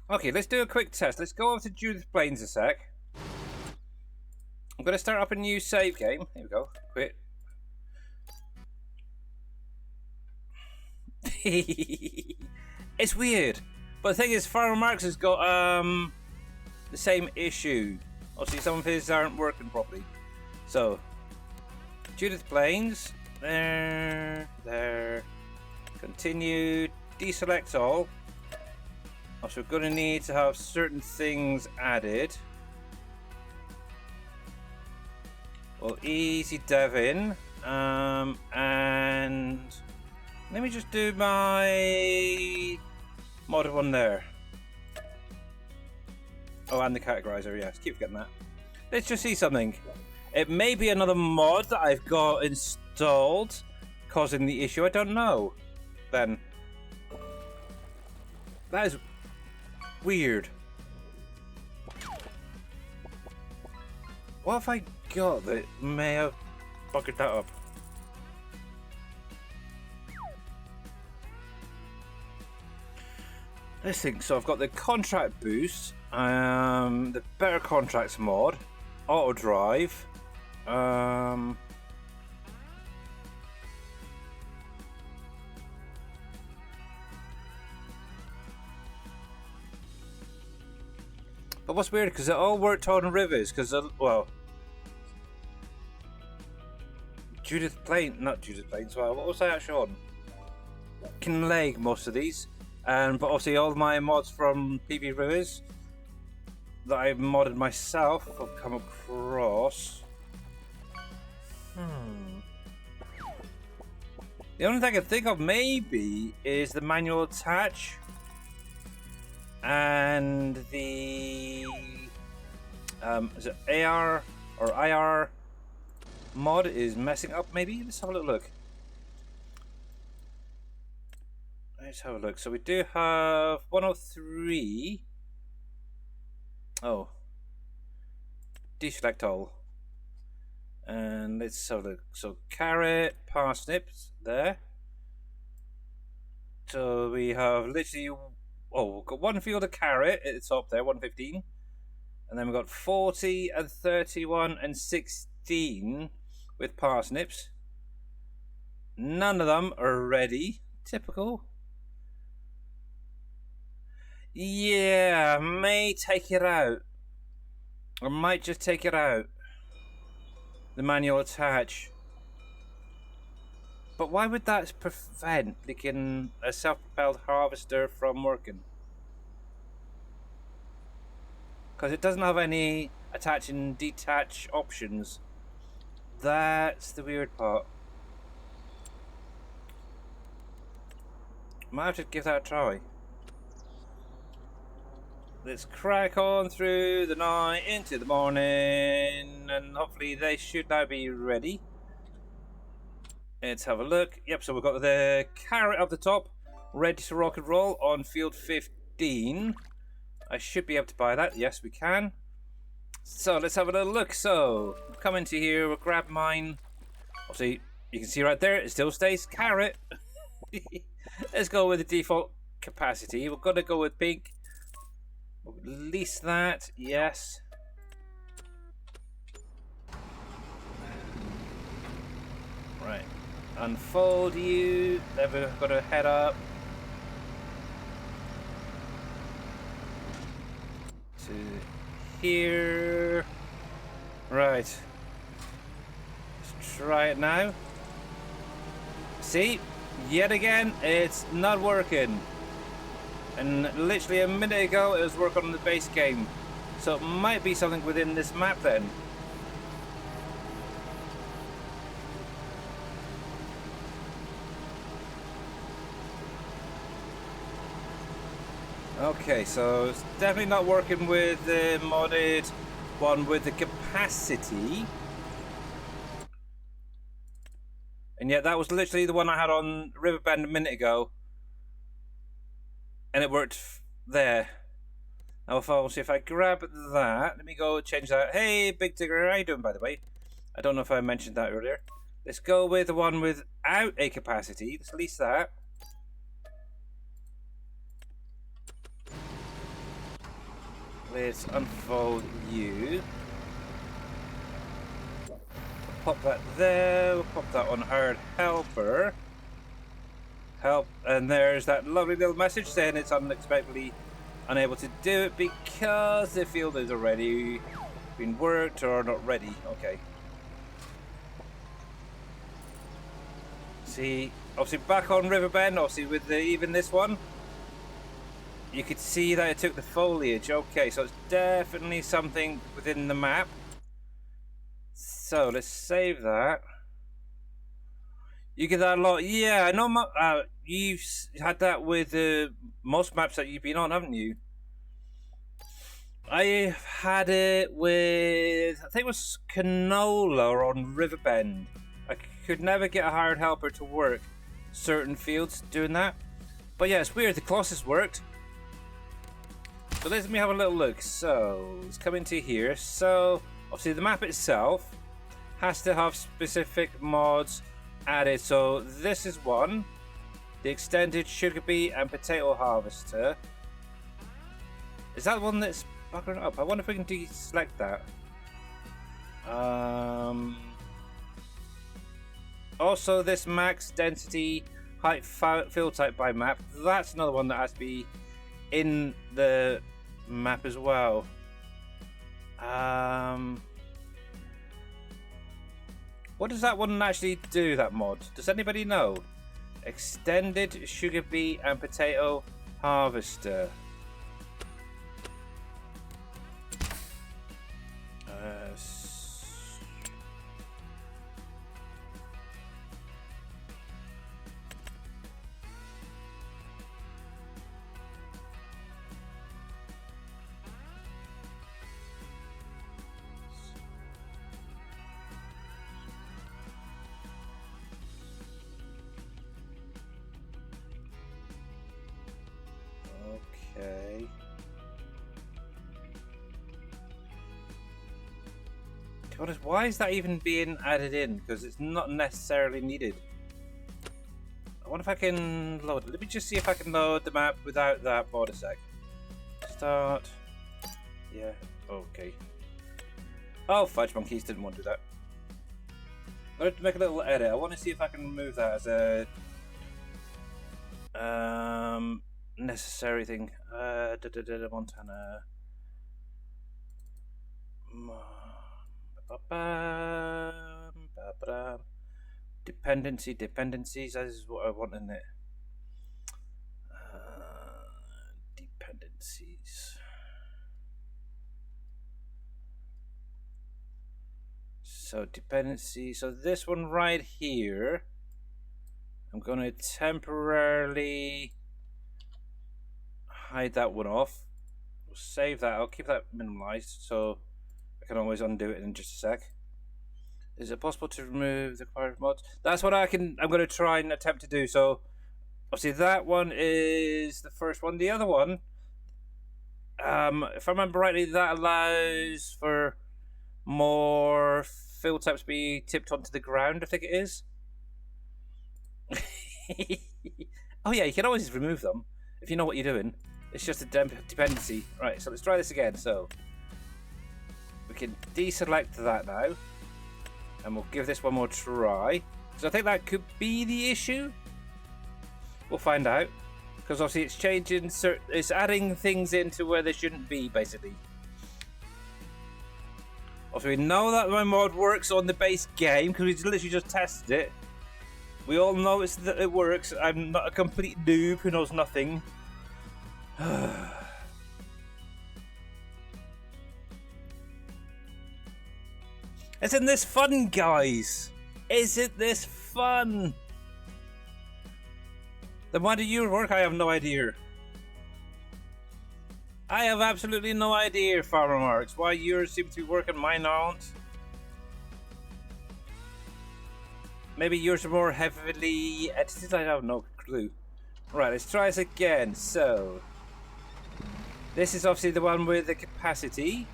[SPEAKER 1] Okay, let's do a quick test. Let's go over to Judith Plains a sec. I'm going to start up a new save game. Here we go. Quit. It's weird. But the thing is, Farmer Marx has got the same issue. Obviously, some of his aren't working properly. So, Judith Plains. There. Continue. Deselect all. Also, we're going to need to have certain things added. Well, easy dev in. And let me just do my modded one there. Oh, and the categorizer, yes, keep forgetting that. Let's just see something. It may be another mod that I've got installed causing the issue. I don't know. Then that is weird. What have I got that may have bugged that up? Let's think. So I've got the contract boost, the better contracts mod, auto drive, but what's weird, because it all worked on rivers, because, well, not Judith Plains, well, what was I actually on? Can leg most of these, but obviously all my mods from PV Rivers that I've modded myself have come across. The only thing I can think of maybe is the manual attach. And the is it AR or IR mod is messing up maybe? Let's have a little look. Let's have a look. So we do have 103. Oh. Deselect all. And let's have a look. So carrot, parsnips there. So we have literally, we've got one field of carrot at the top there, 115. And then we've got 40 and 31 and 16 with parsnips. None of them are ready. Typical. Yeah, I may take it out. I might just take it out. The manual attach. But why would that prevent a self-propelled harvester from working? Because it doesn't have any attach and detach options. That's the weird part. Might have to give that a try. Let's crack on through the night into the morning, and hopefully they should now be ready. Let's have a look. Yep, so we've got the carrot up the top, ready to rock and roll on field 15. I should be able to buy that. Yes, we can. So let's have a little look. So come into here, we'll grab mine. Obviously, you can see right there, it still stays carrot. Let's go with the default capacity. We're going to go with pink. We'll release that. Yes. Right. Unfold you. Then we've got to head up to here. Right. Let's try it now. See? Yet again, it's not working. And literally a minute ago, it was working on the base game. So it might be something within this map then. Okay, so it's definitely not working with the modded one with the capacity. And yet that was literally the one I had on Riverbend a minute ago. And it worked there. Now if I grab that, let me go change that. Hey, Big Digger, how you doing, by the way? I don't know if I mentioned that earlier. Let's go with the one without a capacity. Let's release that. Let's unfold you. Pop that there. We'll pop that on Hard Helper. Help, and there's that lovely little message saying it's unexpectedly unable to do it because the field is already been worked or not ready. Okay. See, obviously back on Riverbend, obviously with even this one, you could see that it took the foliage. Okay, so it's definitely something within the map. So let's save that. You get that a lot. Yeah, I know. You've had that with most maps that you've been on, haven't you? I've had it with, I think it was Canola on Riverbend. I could never get a hired helper to work certain fields doing that. But yeah, it's weird. The Colossus worked. So let me have a little look. So let's come into here. So obviously the map itself has to have specific mods added. So this is one, the extended sugar beet and potato harvester. Is that one that's buckling up? I wonder if we can deselect that. Also this max density height field type by map, that's another one that has to be in the map as well. What does that one actually do, that mod? Does anybody know? Extended sugar beet and potato harvester. Okay. be honest, why is that even being added in? Because it's not necessarily needed. I wonder if I can load it. Let me just see if I can load the map without that border sec. Start. Yeah, okay. Oh, fudge monkeys, didn't want to do that. I'm going to make a little edit. I want to see if I can remove that as a necessary thing. Montana. Dependencies, that is what I want in it. Dependencies. So dependency, so this one right here, I'm going to temporarily hide that one off. We'll save that, I'll keep that minimalized so I can always undo it in just a sec. Is it possible to remove the required mods? That's what I'm going to try and attempt to do. So obviously that one is the first one. The other one, if I remember rightly, that allows for more fill types to be tipped onto the ground, I think it is. Oh yeah, you can always remove them if you know what you're doing. It's just a dependency. Right, so let's try this again. So we can deselect that now, and we'll give this one more try. So I think that could be the issue. We'll find out, because obviously it's changing. It's adding things into where they shouldn't be, basically. Also, we know that my mod works on the base game because we literally just tested it. We all know that it works. I'm not a complete noob who knows nothing. Isn't this fun, guys? Isn't this fun? Then why do you work? I have no idea. I have absolutely no idea, Farmer Marks, why yours seem to be working, mine aren't. Maybe yours are more heavily edited, I have no clue. Right, let's try this again. So, this is obviously the one with the capacity.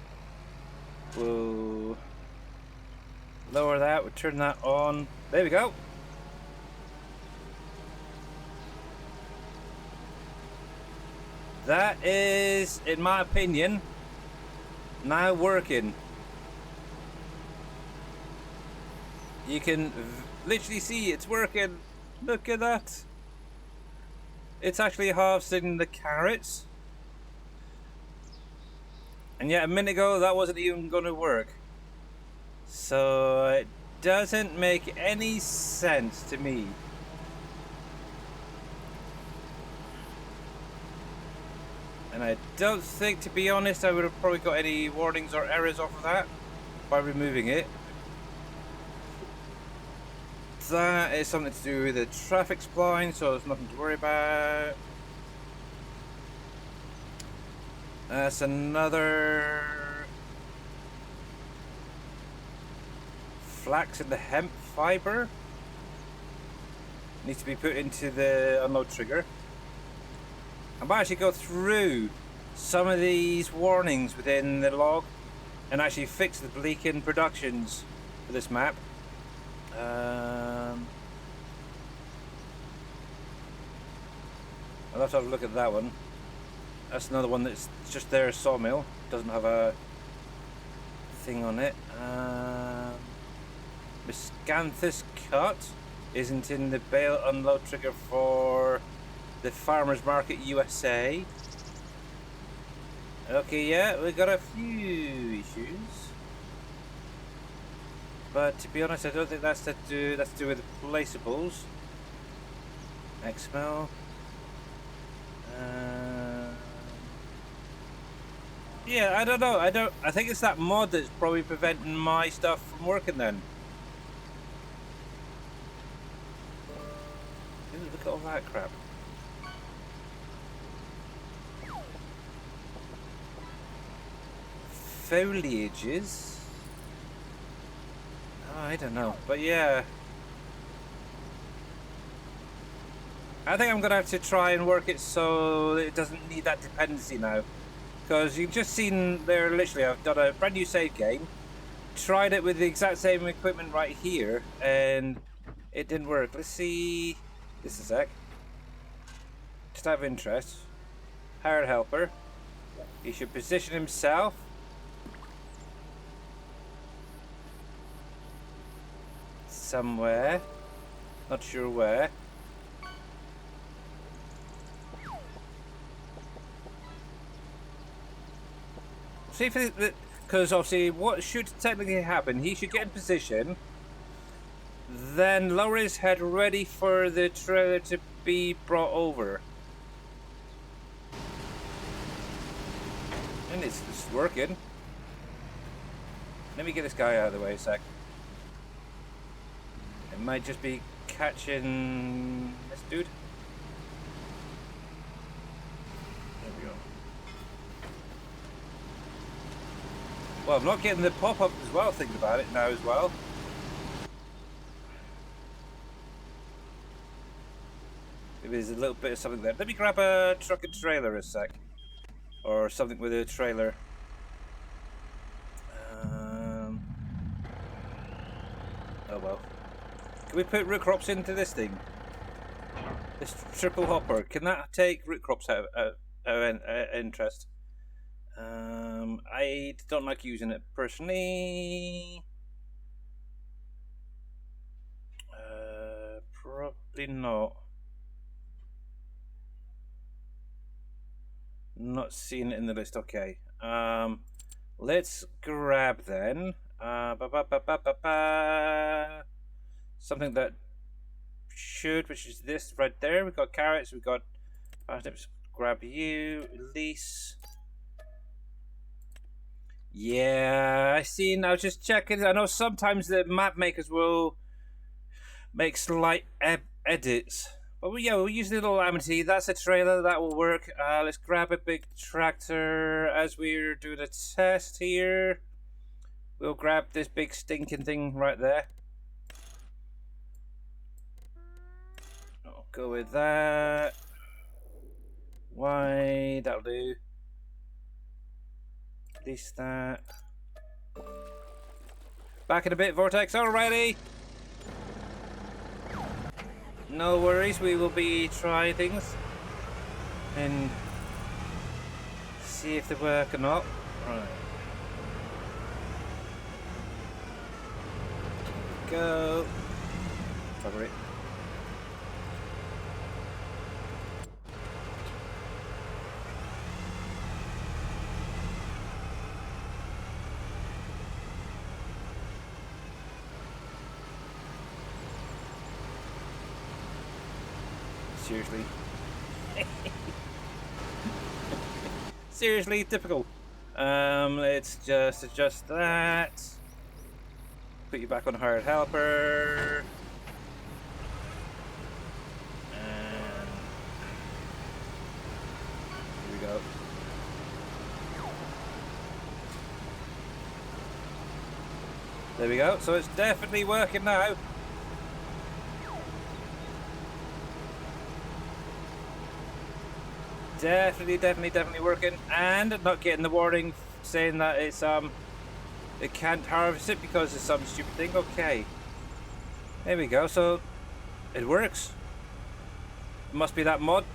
[SPEAKER 1] We'll lower that, we'll turn that on. There we go. That is, in my opinion, now working. You can literally see it's working. Look at that. It's actually harvesting the carrots. And yet a minute ago that wasn't even going to work. So it doesn't make any sense to me. And I don't think, to be honest, I would have probably got any warnings or errors off of that by removing it. That is something to do with the traffic spline, so there's nothing to worry about. That's another flax and the hemp fiber. Needs to be put into the unload trigger. I might actually go through some of these warnings within the log and actually fix the bleaking productions for this map. I'll have to have a look at that one. That's another one that's just there, a sawmill. Doesn't have a thing on it. Miscanthus cut isn't in the bale unload trigger for the Farmers Market USA. Okay, yeah, we got a few issues. But to be honest, I don't think that's to do with the placeables. XML. Yeah, I don't know. I think it's that mod that's probably preventing my stuff from working then. Look at all that crap. Foliages. Oh, I don't know, but yeah. I think I'm gonna have to try and work it so it doesn't need that dependency now. Because you've just seen there, literally, I've done a brand new save game. tried it with the exact same equipment right here, and it didn't work. Let's see. This is a sec. Just out of interest. Hired helper. He should position himself. Somewhere. Not sure where. See if it, because obviously what should technically happen, he should get in position, then lower his head ready for the trailer to be brought over. And it's working. Let me get this guy out of the way a sec. It might just be catching this dude. There we go. Well, I'm not getting the pop-up as well, thinking about it now as well. Maybe there's a little bit of something there. Let me grab a truck and trailer a sec. Or something with a trailer. Oh well. Can we put root crops into this thing? This triple hopper. Can that take root crops out of interest? I don't like using it personally. Probably not. Not seeing it in the list. Okay. Let's grab then. Something that should, which is this right there. We've got carrots. We've got parsnips. Grab you. Lease. Yeah, I see. Now just checking. I know sometimes the map makers will make slight edits. But we'll use the little amity. That's a trailer. That will work. Let's grab a big tractor as we're doing a test here. We'll grab this big stinking thing right there. I'll go with that. Why? That'll do. At least that. Back in a bit, Vortex. Alrighty. No worries, we will be trying things and see if they work or not. Right. Go. Cover it. Seriously. Seriously, typical. Let's just adjust that. Put you back on hired helper. And here we go. There we go. So it's definitely working now. Definitely working, and not getting the warning saying that it's it can't harvest it because it's some stupid thing. Okay, there we go. So it works. It must be that mod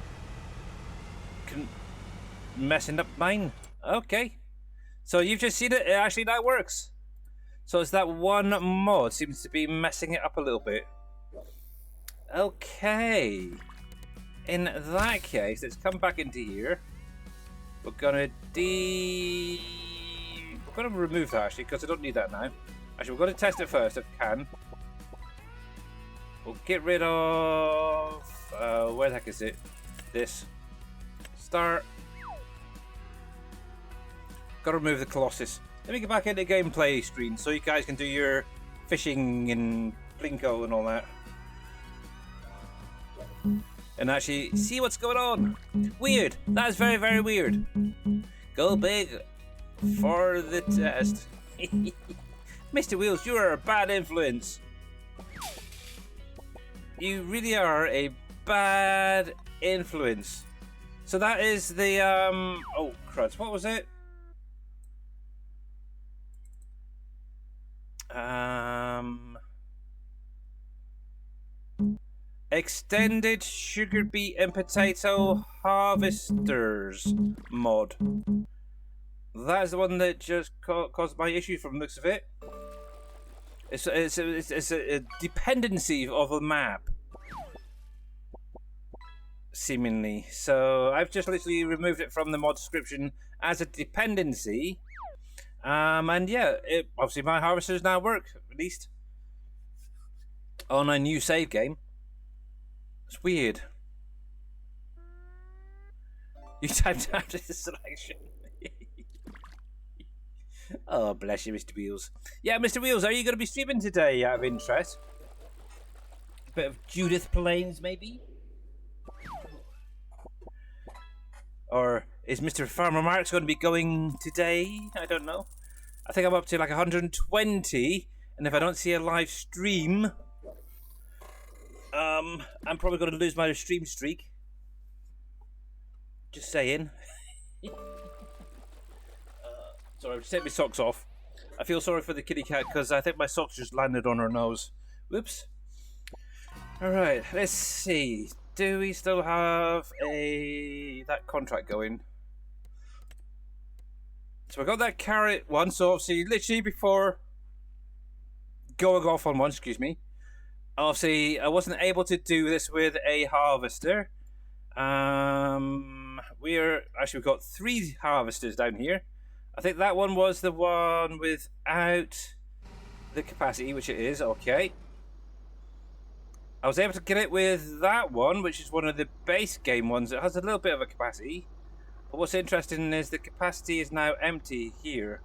[SPEAKER 1] messing up mine. Okay, so you've just seen it. It actually now works. So it's that one mod seems to be messing it up a little bit. Okay. In that case, let's come back into here. We're gonna remove that actually, because I don't need that now. Actually, we're gonna test it first if we can. We'll get rid of where the heck is it? This. Start. Gotta remove the Colossus. Let me get back into gameplay screen so you guys can do your fishing and Blinko and all that. And actually see what's going on. Weird. That is very weird. Go big for the test. Mr. Wheels, you are a bad influence. You really are a bad influence. So that is the oh cruds, what was it? Extended sugar beet and potato harvesters mod. That is the one that just caused my issue from the looks of it. It's a dependency of a map, seemingly. So I've just literally removed it from the mod description as a dependency. And yeah, obviously my harvesters now work, at least on a new save game. It's weird. You typed out the selection. Oh, bless you, Mr. Wheels. Yeah, Mr. Wheels, are you going to be streaming today out of interest? A bit of Judith Plains, maybe? Or is Mr. Farmer Mark's going to be going today? I don't know. I think I'm up to like 120, and if I don't see a live stream, I'm probably going to lose my stream streak. Just saying. Sorry, I've just taken my socks off. I feel sorry for the kitty cat because I think my socks just landed on her nose. Whoops. Alright, let's see. Do we still have that contract going? So I got that carrot one, so obviously literally before going off on one, excuse me. Obviously I wasn't able to do this with a harvester. We've got 3 harvesters down here. I think that one was the one without the capacity, which it is, okay. I was able to get it with that one, which is one of the base game ones. It has a little bit of a capacity. But what's interesting is the capacity is now empty here.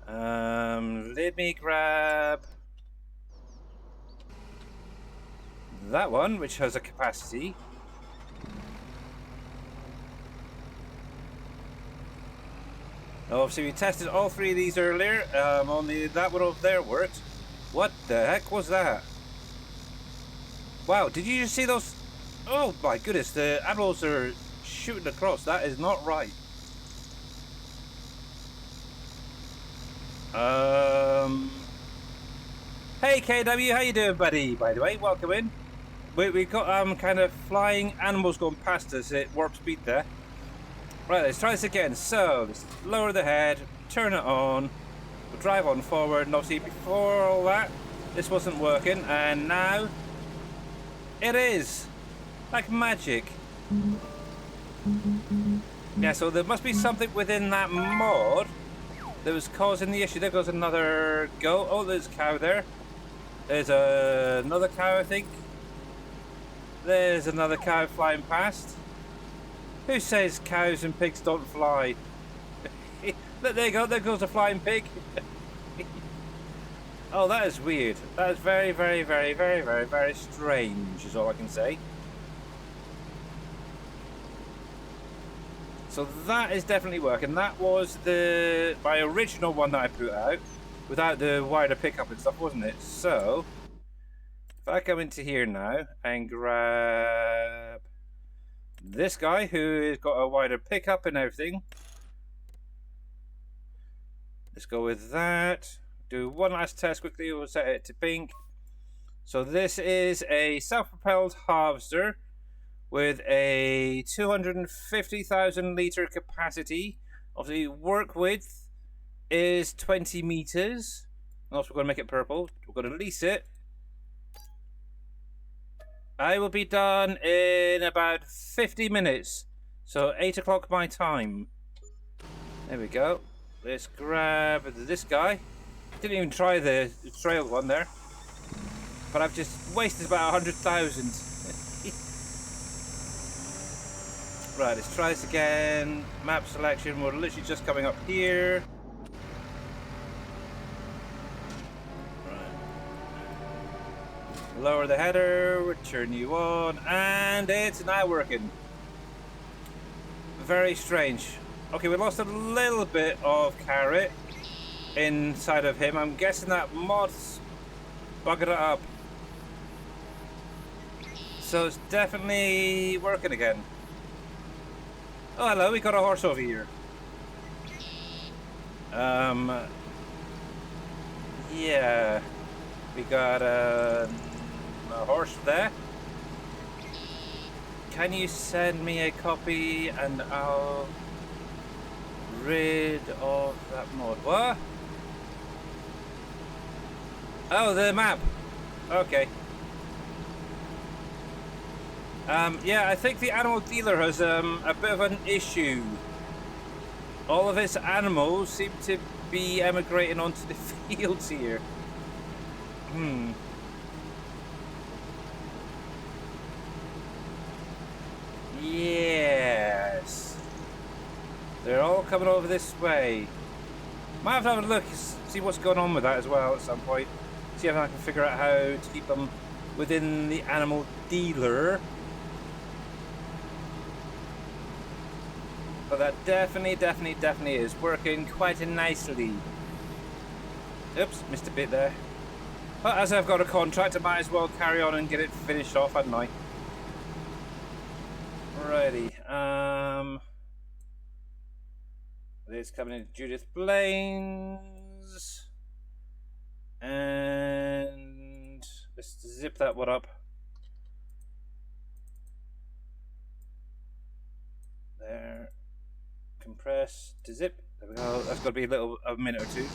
[SPEAKER 1] Let me grab that one, which has a capacity. Obviously we tested all 3 of these earlier, only that one over there worked. What the heck was that? Wow, did you just see those? Oh my goodness, the animals are shooting across. That is not right. Hey KW, how you doing, buddy? By the way, welcome in. We've got kind of flying animals going past us at warp speed there. Right, let's try this again. So, let's lower the head, turn it on, we'll drive on forward, and obviously before all that, this wasn't working, and now, it is! Like magic. Yeah, so there must be something within that mod that was causing the issue. There goes another goat. Oh, there's a cow there. There's another cow, I think. There's another cow flying past. Who says cows and pigs don't fly? There you go, there goes a flying pig. Oh, that is weird. That is very, very, very, very, very, very strange, is all I can say. So that is definitely working. That was my original one that I put out, without the wider pickup and stuff, wasn't it? So, if I go into here now and grab this guy who has got a wider pickup and everything. Let's go with that. Do one last test quickly. We'll set it to pink. So this is a self-propelled harvester with a 250,000 litre capacity. Obviously, work width is 20 meters. Also, we're going to make it purple. We're going to lease it. I will be done in about 50 minutes. So 8 o'clock my time. There we go. Let's grab this guy. Didn't even try the trail one there. But I've just wasted about 100,000. Right, let's try this again. Map selection, we're literally just coming up here. Lower the header, turn you on, and it's now working. Very strange. Okay, we lost a little bit of carrot inside of him. I'm guessing that mod's buggered it up. So it's definitely working again. Oh, hello, we got a horse over here. Yeah, we got a horse there. Can you send me a copy and I'll rid of that mod? What? Oh, the map. Okay. Yeah, I think the animal dealer has a bit of an issue. All of its animals seem to be emigrating onto the fields here. Yes. They're all coming over this way. Might have to have a look, see what's going on with that as well at some point. See if I can figure out how to keep them within the animal dealer. But that definitely is working quite nicely. Oops, missed a bit there. But as I've got a contract, I might as well carry on and get it finished off, hadn't I? Alrighty, this coming into Judith Blaines. And let's zip that one up. There. Compress to zip. There we go. That's got to be a minute or two.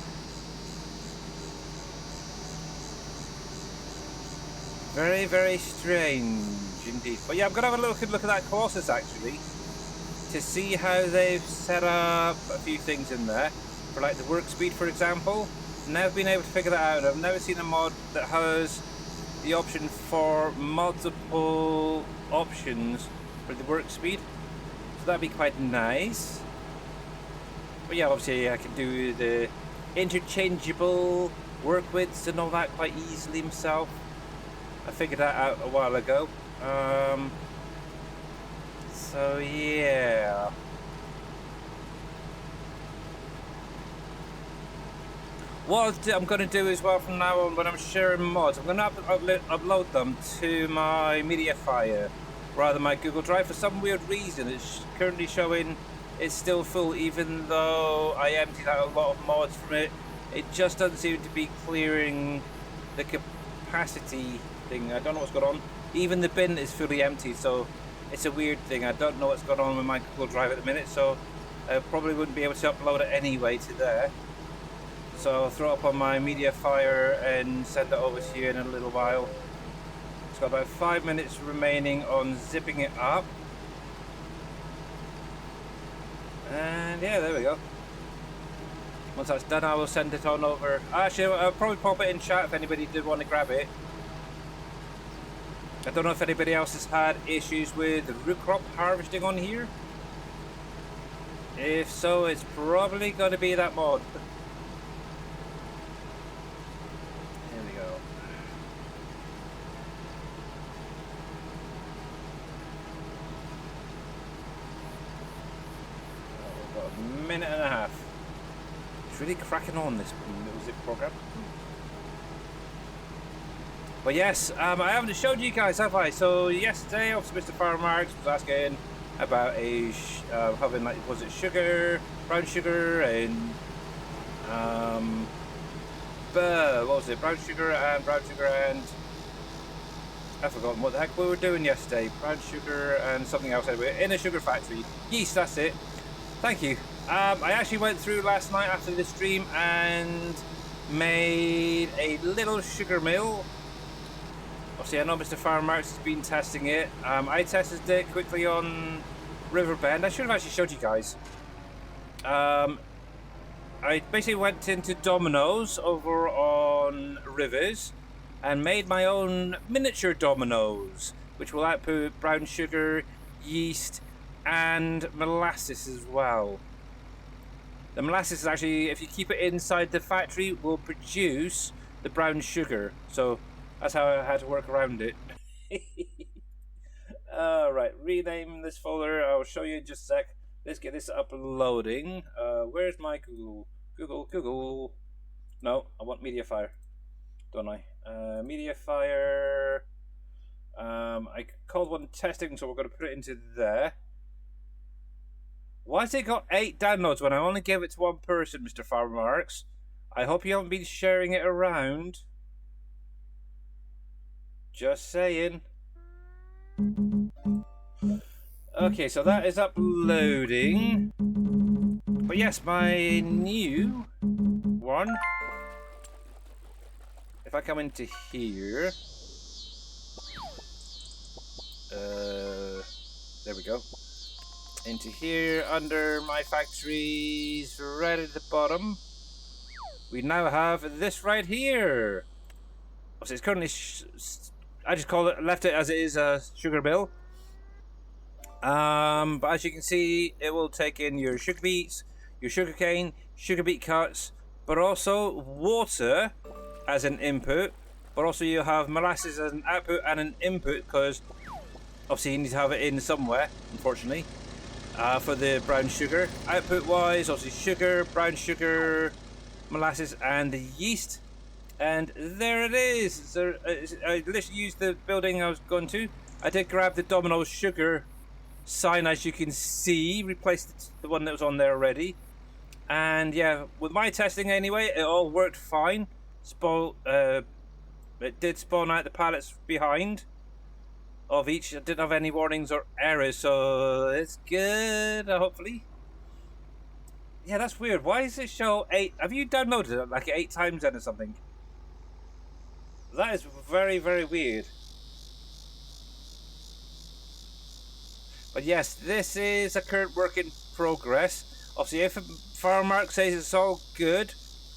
[SPEAKER 1] Very strange indeed. But yeah, I'm gonna have a look at that Colossus actually to see how they've set up a few things in there for like the work speed, for example. Never been able to figure that out. I've never seen a mod that has the option for multiple options for the work speed, so that'd be quite nice. But yeah, obviously I can do the interchangeable work widths and all that quite easily myself. I figured that out a while ago. So yeah. What I'm going to do as well from now on when I'm sharing mods, I'm going to upload them to my Mediafire rather than my Google Drive. For some weird reason, it's currently showing it's still full, even though I emptied out a lot of mods from it. It just doesn't seem to be clearing the capacity thing. I don't know what's going on. Even the bin is fully empty, so it's a weird thing. I don't know what's going on with my Google Drive at the minute, so I probably wouldn't be able to upload it anyway to there. So I'll throw it up on my Mediafire and send it over to you in a little while. It's got about 5 minutes remaining on zipping it up. And yeah, there we go. Once that's done, I will send it on over. Actually, I'll probably pop it in chat if anybody did want to grab it. I don't know if anybody else has had issues with the root crop harvesting on here. If so, it's probably going to be that mod. Here we go. We've got a minute and a half. It's really cracking on, this little zip program. But yes, I haven't showed you guys, have I? So yesterday, obviously, Mr. Farmer Marks was asking about having, like, was it sugar, brown sugar, and what was it? Brown sugar and I've forgotten what the heck we were doing yesterday. Brown sugar and something else. Anyway, in a sugar factory. Yeast, that's it. Thank you. I actually went through last night after the stream and made a little sugar mill. Obviously, I know Mr. Farmer Marks has been testing it. I tested it quickly on Riverbend. I should have actually showed you guys. I basically went into Domino's over on Rivers and made my own miniature Domino's, which will output brown sugar, yeast, and molasses as well. The molasses is actually, if you keep it inside the factory, will produce the brown sugar. So that's how I had to work around it. Alright, rename this folder. I'll show you in just a sec. Let's get this uploading. Where's my Google? No, I want Mediafire, don't I? Mediafire. I called one testing, so we're going to put it into there. Why has it got 8 downloads when I only gave it to one person, Mr. Farmer Marks? I hope you haven't been sharing it around. Just saying. Okay, so that is uploading. But yes, my new one. If I come into here, there we go. Into here, under my factories, right at the bottom, we now have this right here. So it's currently, I just left it as it is a sugar bill. But as you can see, it will take in your sugar beets, your sugar cane, sugar beet cuts, but also water as an input, but also you have molasses as an output and an input, because obviously you need to have it in somewhere, unfortunately, for the brown sugar. Output wise, obviously sugar, brown sugar, molasses, and the yeast. And there it is. So I literally used the building I was going to. I did grab the Domino's sugar sign, as you can see, replaced the one that was on there already. And yeah, with my testing anyway, it all worked fine. It did spawn out the pallets behind of each. I didn't have any warnings or errors, so it's good, hopefully. Yeah, that's weird. Why does it show 8? Have you downloaded it like 8 times then or something? That is very, very weird. But yes, this is a current work in progress. Obviously, if Farmark says it's all good,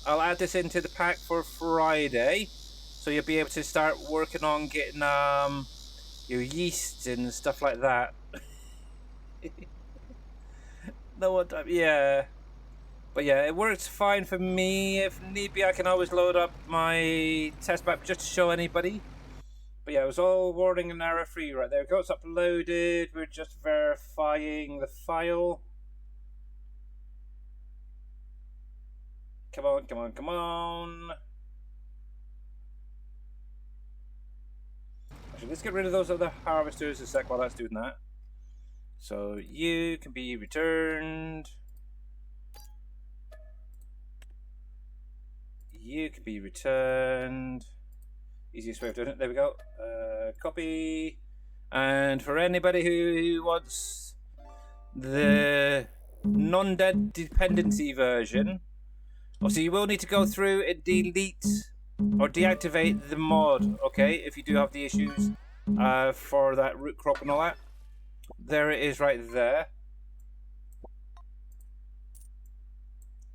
[SPEAKER 1] I'll add this into the pack for Friday, so you'll be able to start working on getting your yeast and stuff like that. No what time? Yeah, but yeah, it works fine for me. If need be, I can always load up my test map just to show anybody. But yeah, it was all warning and error free right there. It goes uploaded. We're just verifying the file. Come on, come on, come on. Actually, let's get rid of those other harvesters a sec while that's doing that. So you can be returned. You can be returned. Easiest way of doing it. There we go. Copy. And for anybody who wants the non-dead dependency version, obviously you will need to go through and delete or deactivate the mod, okay, if you do have the issues for that root crop and all that. There it is right there.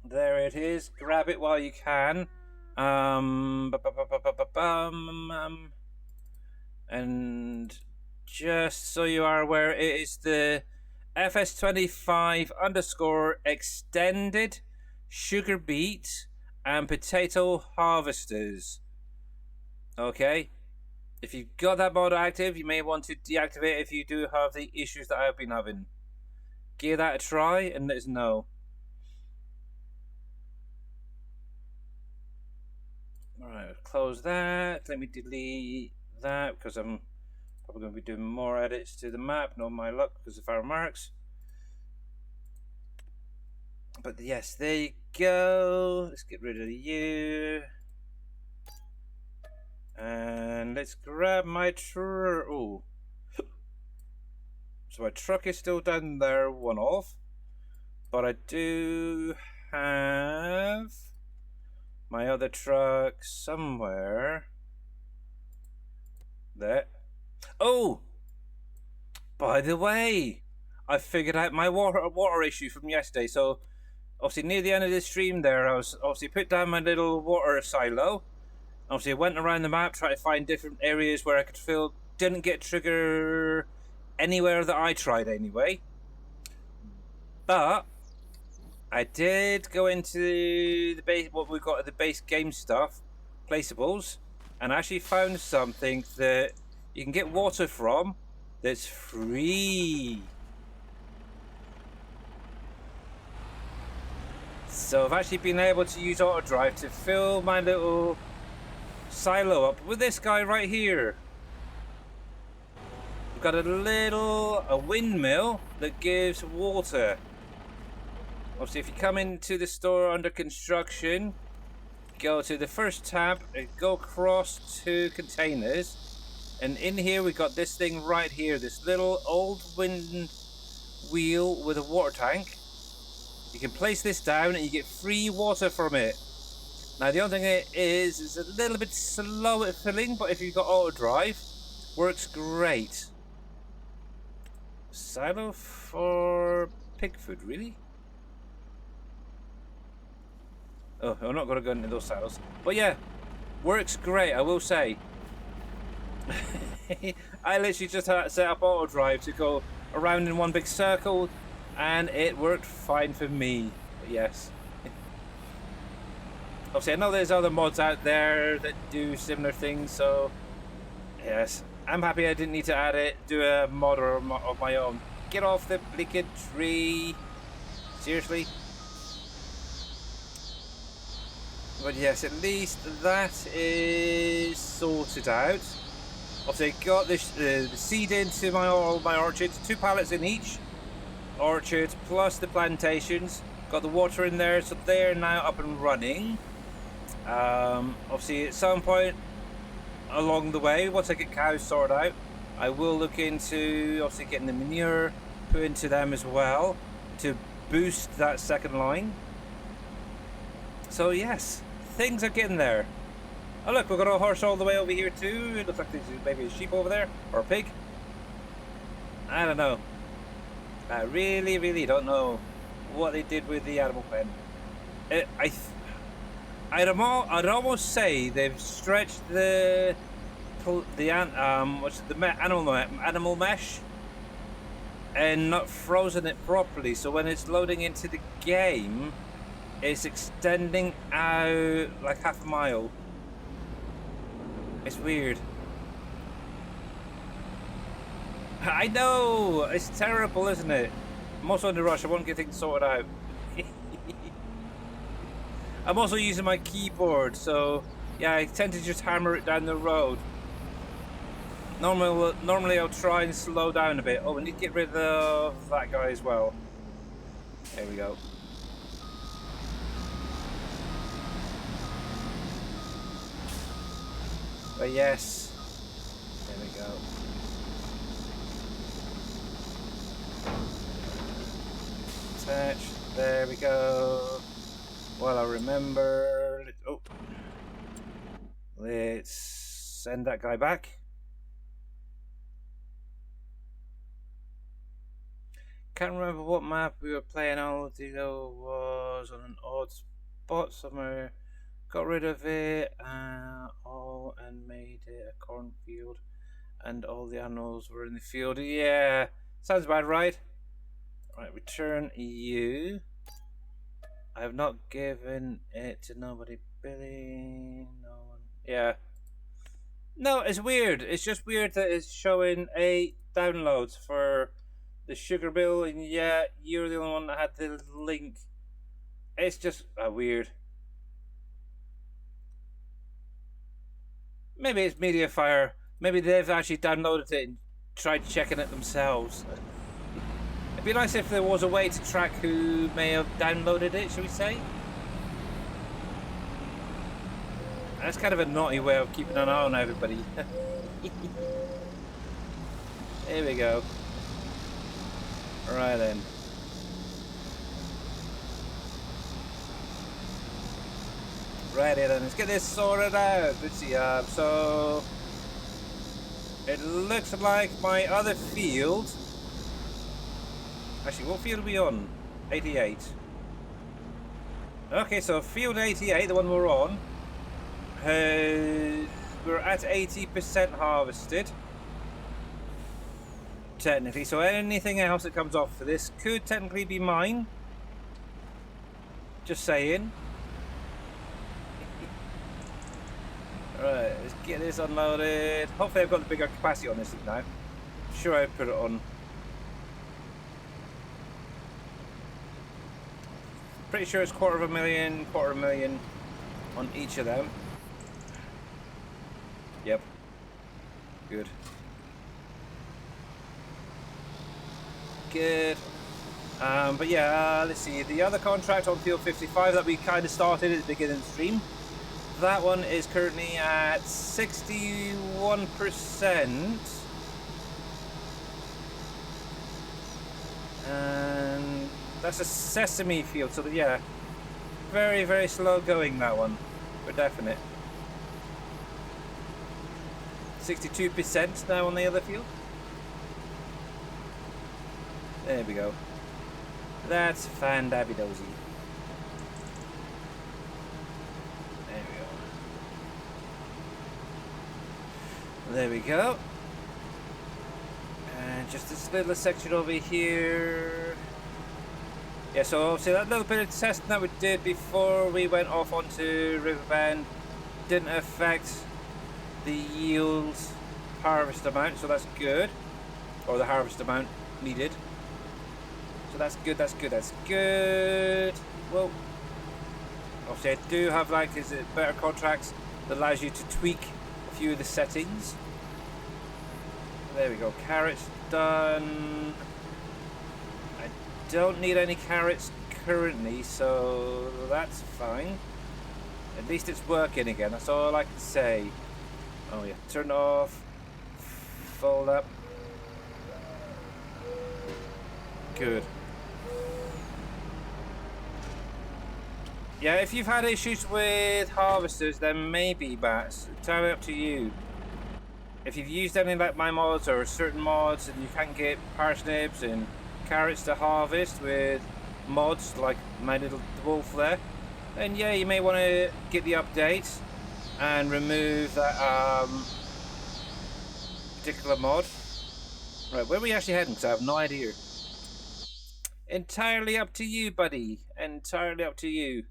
[SPEAKER 1] There it is. Grab it while you can. And just so you are aware, it is the FS25 _ extended sugar beet and potato harvesters. Okay, if you've got that mod active, you may want to deactivate it if you do have the issues that I've been having. Give that a try and let us know. Alright, close that. Let me delete that because I'm probably going to be doing more edits to the map. No, my luck, because of our marks. But yes, there you go. Let's get rid of you. And let's grab my truck. Oh. So my truck is still down there, one off. But I do have my other truck somewhere. There. Oh! By the way, I figured out my water issue from yesterday. So, obviously near the end of the stream there, I was obviously put down my little water silo. Obviously I went around the map trying to find different areas where I could fill. Didn't get trigger anywhere that I tried anyway. But I did go into the base, what we've got at the base game stuff, placeables, and actually found something that you can get water from that's free. So I've actually been able to use auto drive to fill my little silo up with this guy right here. We've got a windmill that gives water. Obviously, if you come into the store under construction, go to the first tab, go across to containers, and in here we got this thing right here, this little old wind wheel with a water tank. You can place this down and you get free water from it. Now the only thing it is it's a little bit slow at filling, but if you've got auto drive, works great. Silo for pig food, really? Oh, I'm not going to go into those silos. But yeah, works great, I will say. I literally just had to set up auto drive to go around in one big circle, and it worked fine for me. But yes. Obviously, I know there's other mods out there that do similar things, so yes. I'm happy I didn't need to add it, do a mod of my own. Get off the blinking tree. Seriously? But yes, at least that is sorted out. Obviously, I got this the seed into all my orchards, 2 pallets in each orchard, plus the plantations. Got the water in there, so they're now up and running. Obviously, at some point along the way, once I get cows sorted out, I will look into obviously getting the manure put into them as well to boost that second line. So yes, things are getting there. Oh look, we've got a horse all the way over here too. It looks like there's maybe a sheep over there, or a pig. I don't know. I really don't know what they did with the animal pen. I'd almost say they've stretched the animal mesh and not frozen it properly, so when it's loading into the game, it's extending out like half a mile. It's weird. I know, it's terrible, isn't it? I'm also in a rush. I want to get things sorted out. I'm also using my keyboard, so yeah, I tend to just hammer it down the road. Normally I'll try and slow down a bit. Oh, we need to get rid of that guy as well. There we go. But yes, there we go. Attach, there we go. Well, I remember. Oh, let's send that guy back. Can't remember what map we were playing on. It was on an odd spot somewhere. Got rid of it all and made it a cornfield, and all the animals were in the field. Yeah, sounds about right. Right, return you. I have not given it to nobody. Billy, no one. Yeah. No, it's weird. It's just weird that it's showing 8 downloads for the sugar bill, and yeah, you're the only one that had the link. It's just weird. Maybe it's Mediafire. Maybe they've actually downloaded it and tried checking it themselves. It'd be nice if there was a way to track who may have downloaded it, shall we say? That's kind of a naughty way of keeping an eye on everybody. Here we go. Right then. Righty then, let's get this sorted out. Let's see, so it looks like my other field. Actually, what field are we on? 88. Okay, so field 88, the one we're on, we're at 80% harvested. Technically, so anything else that comes off for this could technically be mine. Just saying. Alright, let's get this unloaded. Hopefully I've got the bigger capacity on this thing now. I'm sure I put it on. Pretty sure it's quarter of a million on each of them. Yep. Good. Good. But yeah, let's see. The other contract on field 55 that we kind of started at the beginning of the stream. that one is currently at 61%. And that's a sesame field, so yeah, very, very slow going, that one, for definite. 62% now on the other field. There we go. That's fan-dabby-dozy. There we go. There we go. And just this little section over here. Yeah, so obviously that little bit of testing that we did before we went off onto Riverbend didn't affect the yield harvest amount, so that's good. Or the harvest amount needed. So that's good, that's good, that's good. Well, obviously I do have, like, is it better contracts that allows you to tweak a few of the settings. There we go, carrots done. I don't need any carrots currently, so that's fine. At least it's working again, that's all I can say. Oh yeah, turn it off, fold up. Good. Yeah, if you've had issues with harvesters, then maybe, but it's entirely up to you. If you've used any like my mods or certain mods and you can't get parsnips and carrots to harvest with mods like my little wolf there, then yeah, you may want to get the update and remove that particular mod. Right, where are we actually heading? Because I have no idea. Entirely up to you, buddy. Entirely up to you.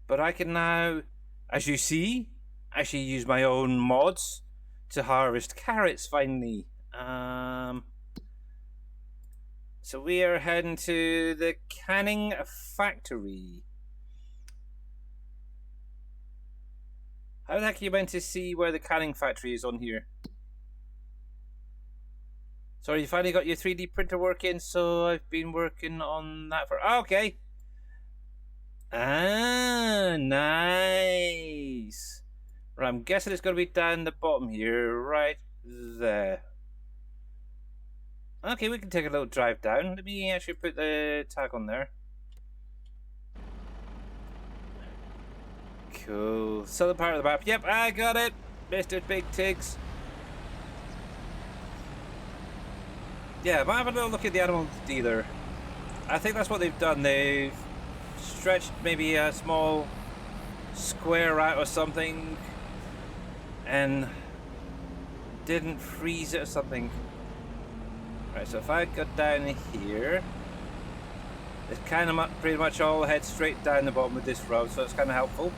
[SPEAKER 1] But I can now, as you see, actually use my own mods to harvest carrots finally. So we are heading to the canning factory. How the heck are you meant to see where the canning factory is on here? Sorry, you finally got your 3D printer working, so I've been working on that for... Okay. Ah, nice. Right, I'm guessing it's going to be down the bottom here, right there. Okay, we can take a little drive down. Let me actually put the tag on there. Cool. Southern part of the map. Yep, I got it. Mr. Big Tigs. Yeah, I might have a little look at the animal dealer. I think that's what they've done. They've stretched maybe a small square out or something and didn't freeze it or something. Right, so if I go down here, it's kind of pretty much all head straight down the bottom of this road, so it's kind of helpful.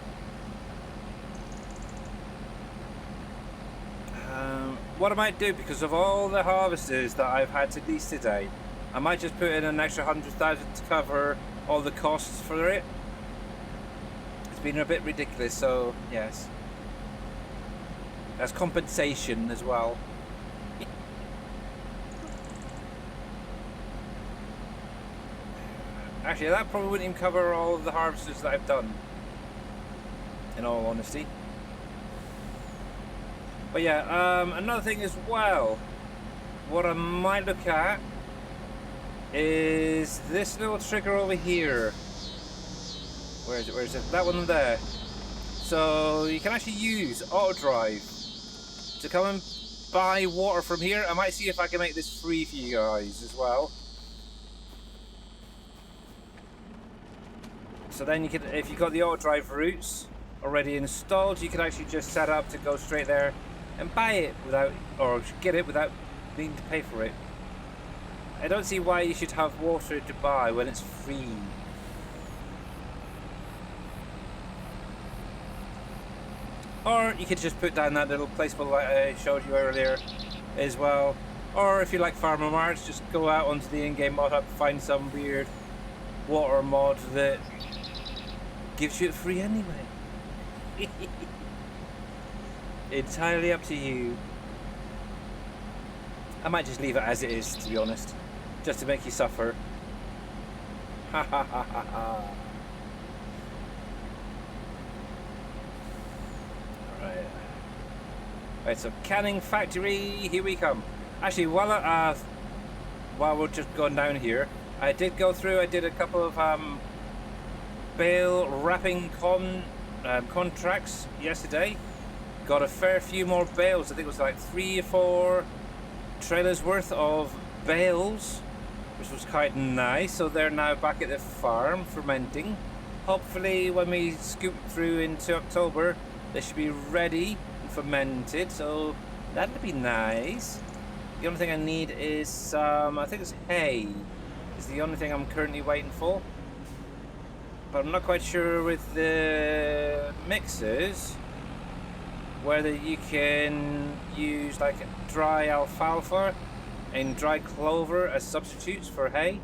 [SPEAKER 1] What I might do, because of all the harvesters that I've had to lease today, I might just put in an extra 100,000 to cover all the costs for it. It's been a bit ridiculous, so yes. That's compensation as well. Actually, that probably wouldn't even cover all of the harvesters that I've done, in all honesty. But yeah, another thing as well, what I might look at is this little trigger over here. Where is it? Where is it? That one there. So you can actually use auto drive to come and buy water from here. I might see if I can make this free for you guys as well. So then you can, if you've got the auto drive routes already installed, you can actually just set up to go straight there and buy it without, or get it without needing to pay for it. I don't see why you should have water to buy when it's free. Or you could just put down that little placeable like I showed you earlier as well. Or if you like Farmer Marts, just go out onto the in-game mod hub, find some weird water mod that gives you it free anyway. Entirely up to you. I might just leave it as it is, to be honest, just to make you suffer. Ha ha ha ha ha. Right. Right, so canning factory, here we come. Actually, while we're just going down here, I did go through. I did a couple of bale wrapping contracts yesterday. Got a fair few more bales. I think it was like 3 or 4 trailers worth of bales, which was quite nice. So they're now back at the farm fermenting. Hopefully when we scoop through into October, they should be ready and fermented. So that'll be nice. The only thing I need is I think it's hay. Is the only thing I'm currently waiting for. But I'm not quite sure with the mixers whether you can use like dry alfalfa and dry clover as substitutes for hay.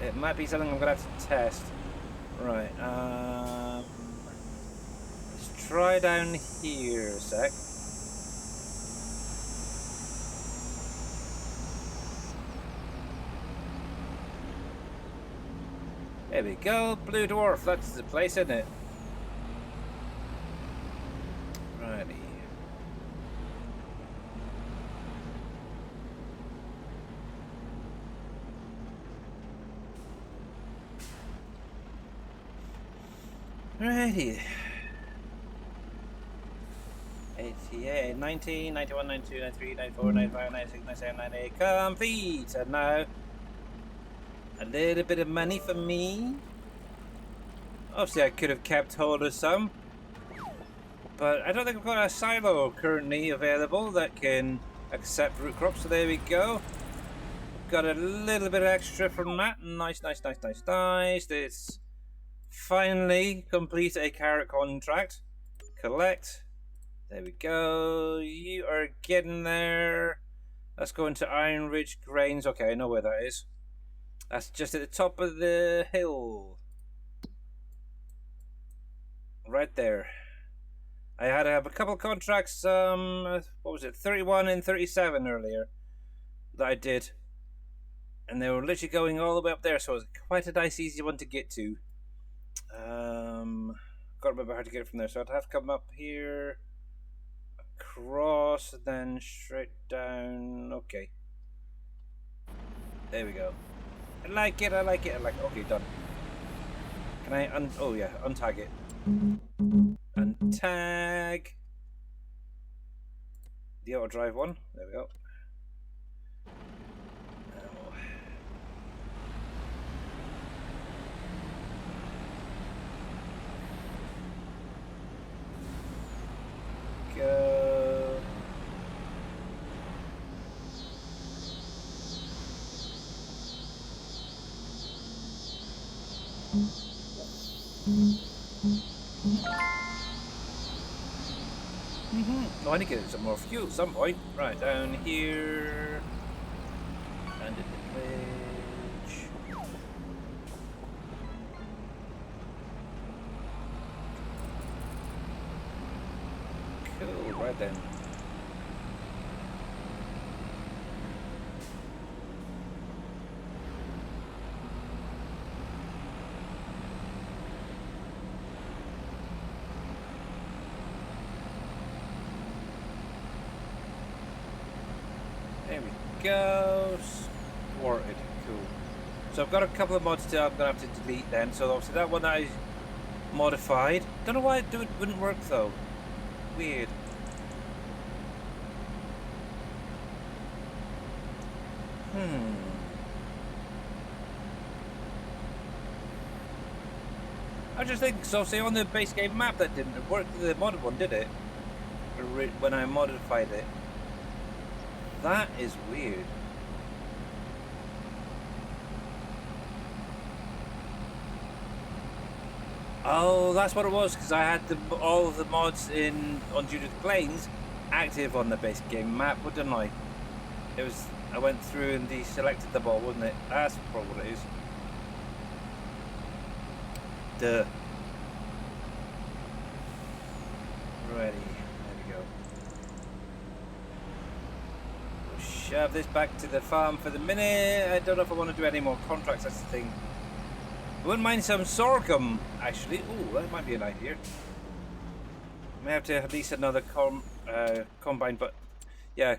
[SPEAKER 1] It might be something I'm gonna have to test. Right, let's try down here a sec. There we go, Blue Dwarf, that's the place, isn't it? Righty. Righty. 88, 19, 91, 92, 93, 94, 95, 96, 97, 98, complete! And now a little bit of money for me. Obviously I could have kept hold of some, but I don't think I've got a silo currently available that can accept root crops, so there we go. Got a little bit extra from that. Nice, nice, nice, nice, nice. Let's finally complete a carrot contract. Collect. There we go. You are getting there. Let's go into Iron Ridge Grains. Okay, I know where that is. That's just at the top of the hill. Right there. I had to have a couple of contracts, what was it, 31 and 37 earlier that I did. And they were literally going all the way up there, so it was quite a nice, easy one to get to. Got to remember how to get it from there, so I'd have to come up here, across, and then straight down. Okay. There we go. I like it, I like it, I like it. Okay, done. Can I oh yeah, untag it. Untag the auto drive one. There we go. Go. No, I need to get some more fuel at some point. Right, down here. And at the bridge. Cool, right then. There we go. Sorted. Cool. So I've got a couple of mods still I'm going to have to delete then. So obviously that one I modified. Don't know why it wouldn't work though. Weird. I just think so. Say on the base game map that didn't work. The modded one did it when I modified it. That is weird. Oh, that's what it was, because I had all of the mods on Judith Plains active on the base game map, didn't I? It was, I went through and deselected them all, wasn't it? That's probably what it is. Duh. Ready. There we go. We'll shove this back to the farm for the minute. I don't know if I want to do any more contracts, that's the thing. I wouldn't mind some sorghum, actually. Oh, that might be an idea. May have to at least another combine, but yeah.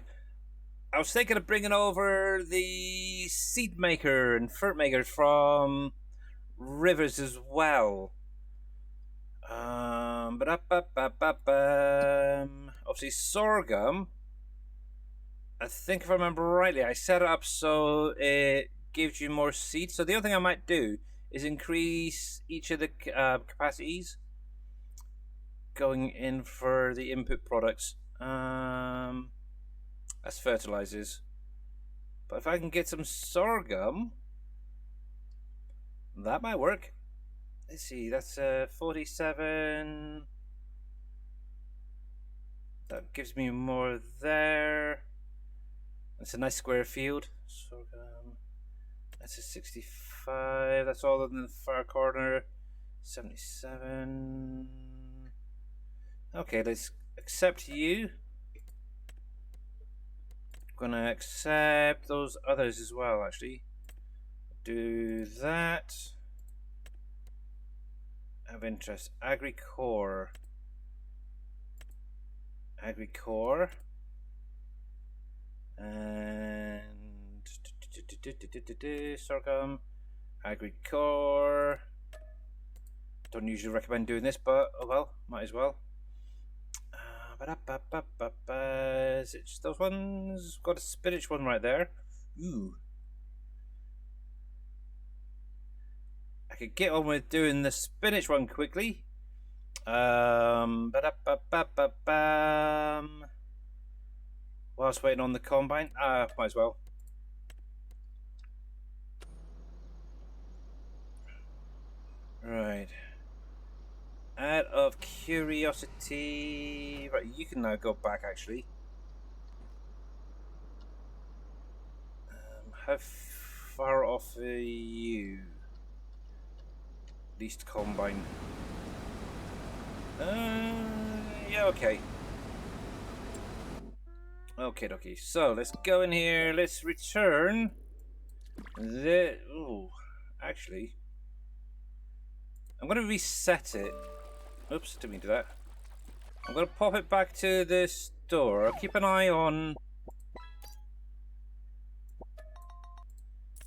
[SPEAKER 1] I was thinking of bringing over the seed maker and fruit makers from Rivers as well. Obviously sorghum. I think if I remember rightly, I set it up so it gives you more seeds. So the other thing I might do is increase each of the capacities going in for the input products. That's fertilizers. But if I can get some sorghum, that might work. Let's see, that's 47. That gives me more there. That's a nice square field. Sorghum. That's a 65. That's all in the far corner. 77. Okay, let's accept you. Gonna accept those others as well, actually. Do that. Of interest. Agri-core. Agri-core. And sorghum. Agri-core. Don't usually recommend doing this, but oh well, might as well. Is it just those ones? Got a spinach one right there. Ooh. I could get on with doing the spinach one quickly. Whilst waiting on the combine. Might as well. Right. Out of curiosity. Right, you can now go back actually. How far off are you? Least combine. Yeah, okay. Okay. So let's go in here. Let's return the. Ooh, actually, I'm gonna reset it. Oops, didn't mean to do that. I'm gonna pop it back to the store. I'll keep an eye on.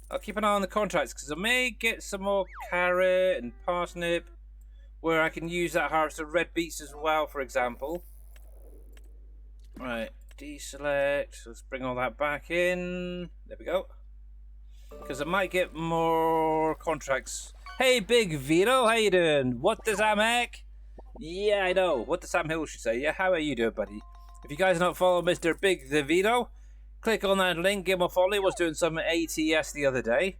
[SPEAKER 1] I'll keep an eye on the contracts because I may get some more carrot and parsnip where I can use that harvest of red beets as well, for example. Right, deselect. Let's bring all that back in. There we go. Because I might get more contracts. Hey, Big Vito, how you doing? What does that make? Yeah, I know. What does Sam Hill should say? Yeah, how are you doing, buddy? If you guys don't follow Mr. Big the Vito, click on that link, give him a follow. He was doing some ATS the other day.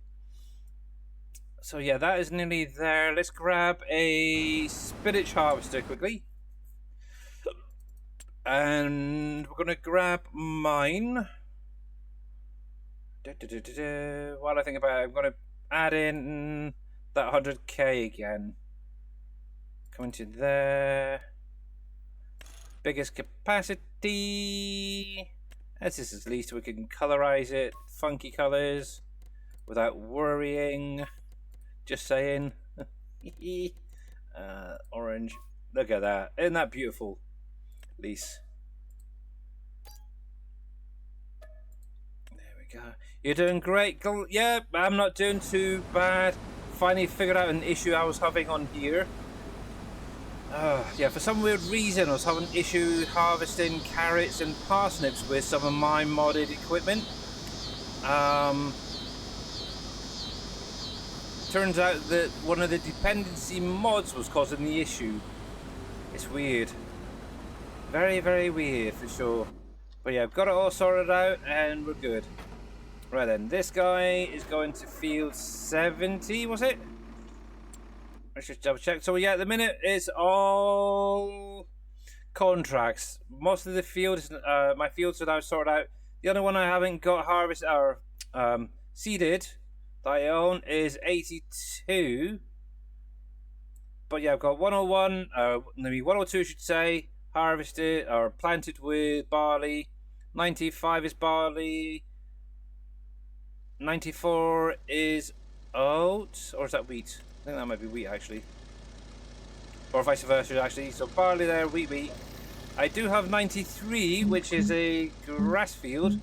[SPEAKER 1] So yeah, that is nearly there. Let's grab a spinach harvester quickly. And we're going to grab mine. While I think about it, I'm going to add in that 100k again. Come into there. Biggest capacity. As this is at least we can colorize it. Funky colors. Without worrying. Just saying. Orange. Look at that. Isn't that beautiful? Lease. There we go. You're doing great. Yeah, I'm not doing too bad. Finally figured out an issue I was having on here. Yeah, for some weird reason I was having an issue harvesting carrots and parsnips with some of my modded equipment. Turns out that one of the dependency mods was causing the issue. It's weird. Very, very weird for sure. But yeah, I've got it all sorted out and we're good. Right then, this guy is going to field 70, was it? Let's just double check. So yeah, at the minute it's all contracts. Most of the fields, my fields are now sorted out. The only one I haven't got harvested or seeded that I own is 82. But yeah, I've got 101, maybe 102 I should say, harvested or planted with barley. 95 is barley. 94 is oat, or is that wheat? I think that might be wheat actually. or vice versa actually. So barley there, wheat. I do have 93, which is a grass field.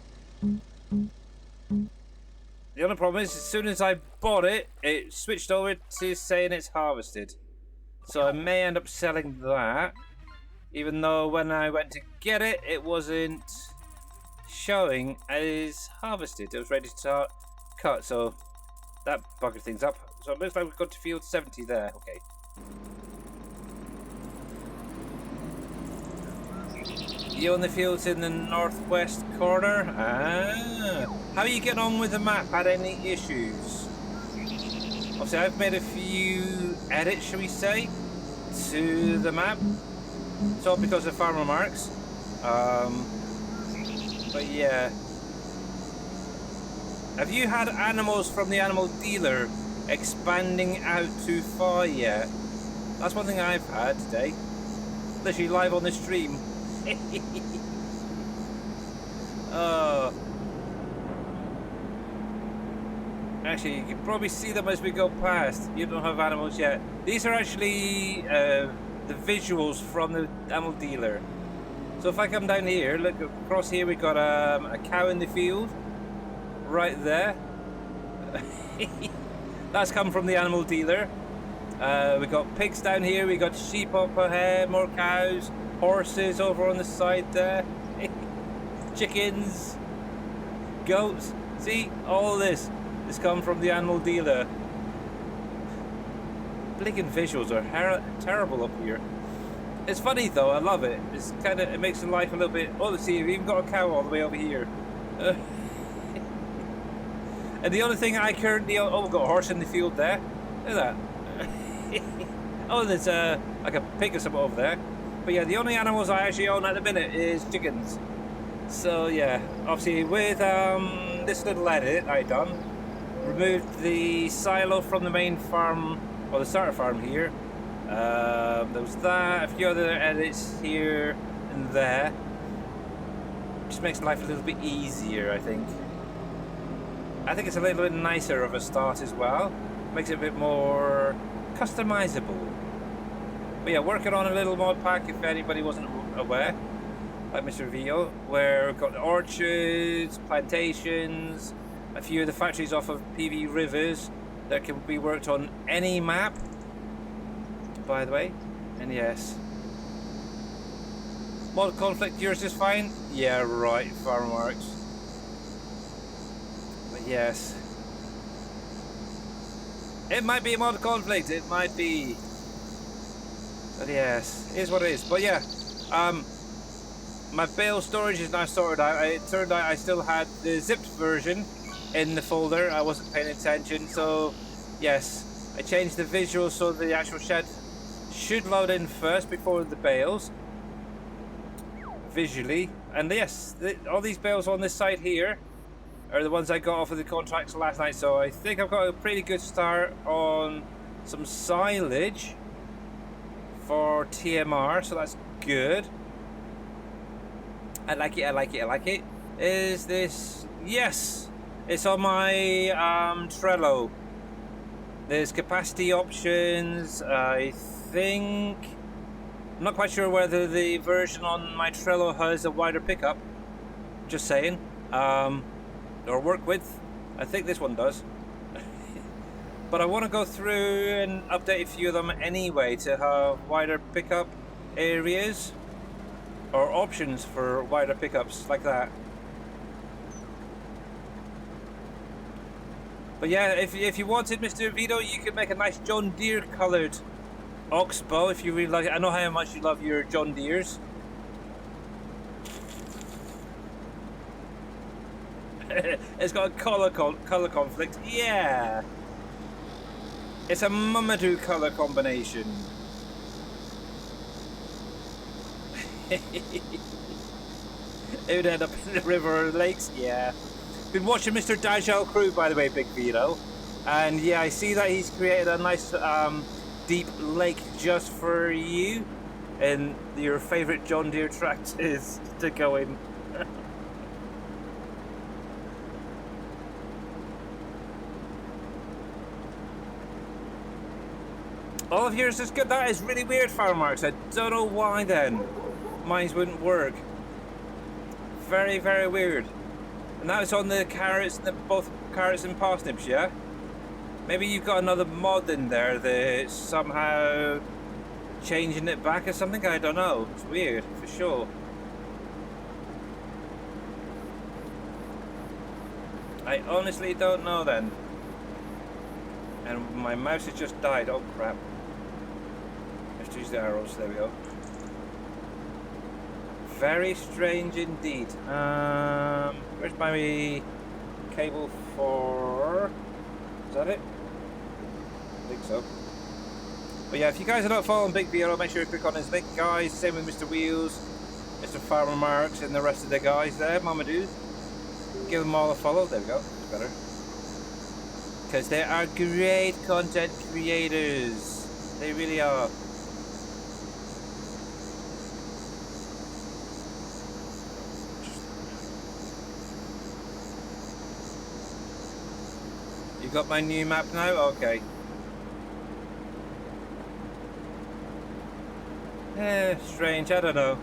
[SPEAKER 1] The only problem is, as soon as I bought it, it switched over to saying it's harvested. So I may end up selling that, even though when I went to get it, it wasn't showing as harvested. It was ready to start cut, so that buggered things up. So it looks like we've got to field 70 there. Okay. You own the fields in the northwest corner? Ah. How are you getting on with the map? Had any issues? Obviously, I've made a few edits, shall we say, to the map. It's all because of farmer marks. But yeah. Have you had animals from the animal dealer expanding out too far yet? That's one thing I've had today. Literally live on the stream. Oh. Actually, you can probably see them as we go past. You don't have animals yet. These are actually the visuals from the animal dealer. So if I come down here, look across here, we got a cow in the field. Right there. That's come from the animal dealer. We got pigs down here, we got sheep up ahead, more cows, horses over on the side there, chickens, goats. See, all this has come from the animal dealer. Blinking visuals are terrible up here. It's funny though, I love it. It's it makes the life a little bit. Oh, see, we've even got a cow all the way over here. And the other thing I currently own, oh, we've got a horse in the field there. Look at that. Oh, there's like a pig or something over there. But yeah, the only animals I actually own at the minute is chickens. So yeah, obviously with this little edit I done, removed the silo from the main farm, or the starter farm here. There was that, a few other edits here and there. Just makes life a little bit easier, I think. I think it's a little bit nicer of a start as well. Makes it a bit more customizable. But yeah, working on a little mod pack if anybody wasn't aware, like Mr. Vio, where we've got orchards, plantations, a few of the factories off of PV Rivers that can be worked on any map, by the way. And yes. Mod conflict, yours is fine? Yeah, right, farm works. But yes. It might be a mod conflict, it might be. But yes, it is what it is. But yeah, my bale storage is now sorted out. It turned out I still had the zipped version in the folder. I wasn't paying attention, so yes, I changed the visual so the actual shed should load in first before the bales, visually. And yes, all these bales on this side here are the ones I got off of the contracts last night, so I think I've got a pretty good start on some silage for TMR, so that's good. I like it. Is this? Yes, it's on my Trello. There's capacity options, I think. I'm not quite sure whether the version on my Trello has a wider pickup, just saying, or work width. I think this one does. But I want to go through and update a few of them anyway to have wider pickup areas or options for wider pickups like that. But yeah, if you wanted, Mr. Vito, you could make a nice John Deere coloured oxbow if you really like it. I know how much you love your John Deeres. It's got a colour conflict. Yeah. It's a Mamadou colour combination. It would end up in the river or the lakes. Yeah. Been watching Mr. Dajal Crew, by the way, Big Vito. And yeah, I see that he's created a nice deep lake just for you and your favourite John Deere tractors to go in. All of yours is good. That is really weird, Farmer Marks. I don't know why then. Mine wouldn't work. Very, very weird. And that was on the carrots, both carrots and parsnips, yeah? Maybe you've got another mod in there that's somehow changing it back or something. I don't know. It's weird, for sure. I honestly don't know then. And my mouse has just died. Oh crap. Let's use the arrows. There we go. Very strange indeed. Where's my cable for? Is that it? I think so. But yeah, if you guys are not following Big Vero, make sure you click on his link, guys. Same with Mr. Wheels, Mr. Farmer Marks, and the rest of the guys there. Mama Dude. Give them all a follow. There we go. It's better. Because they are great content creators. They really are. You got my new map now? Okay. Strange, I don't know.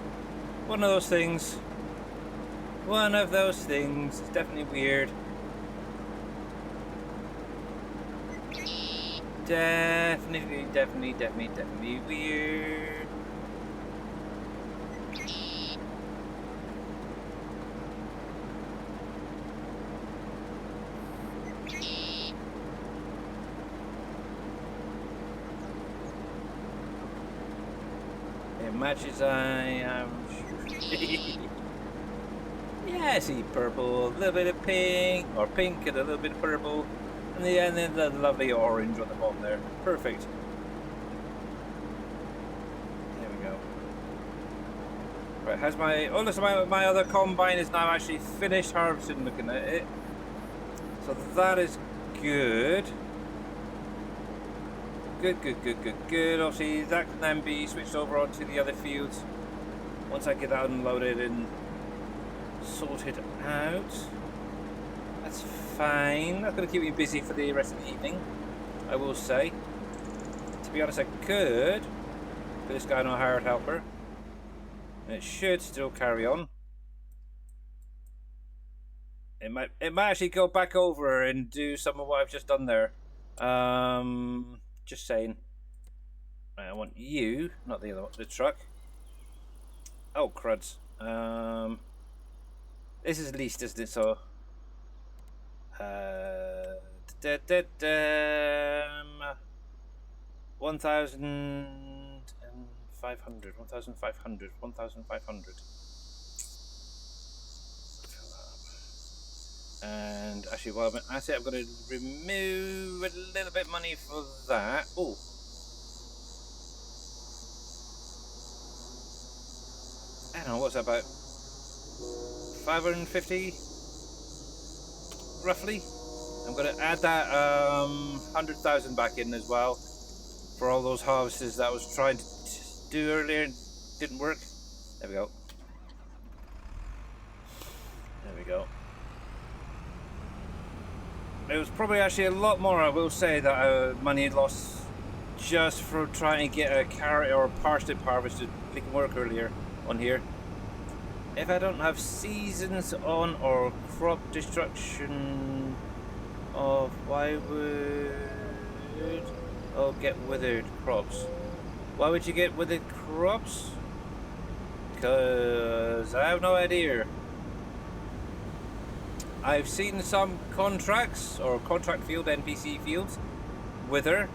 [SPEAKER 1] One of those things. One of those things. It's definitely weird. Definitely weird. It matches I am yeah, I see purple, a little bit of pink, or pink and a little bit of purple. And then the lovely orange on the bottom there. Perfect. There we go. Right, has my... Oh, listen, my other combine is now actually finished harvesting, looking at it. So that is good. Good. Obviously, that can then be switched over onto the other fields once I get that unloaded and sorted out. That's fine. That's going to keep me busy for the rest of the evening, I will say. To be honest, I could put this guy on a hired helper, and it should still carry on. It might actually go back over and do some of what I've just done there. Just saying. Right, I want you, not the other one, the truck. Oh cruds. This is least, isn't it? So 1,500. And actually, while I'm at it, I'm going to remove a little bit of money for that. Oh. I don't know, what's that about? 550? Roughly? I'm going to add that 100,000 back in as well for all those harvests that I was trying to do earlier and didn't work. There we go. There we go. It was probably actually a lot more, I will say, that money had lost just for trying to get a carrot or a parsnip harvested. Didn't work earlier on here. If I don't have seasons on or crop destruction of, why would get withered crops? Why would you get withered crops? Because I have no idea. I've seen some contracts or contract field NPC fields wither.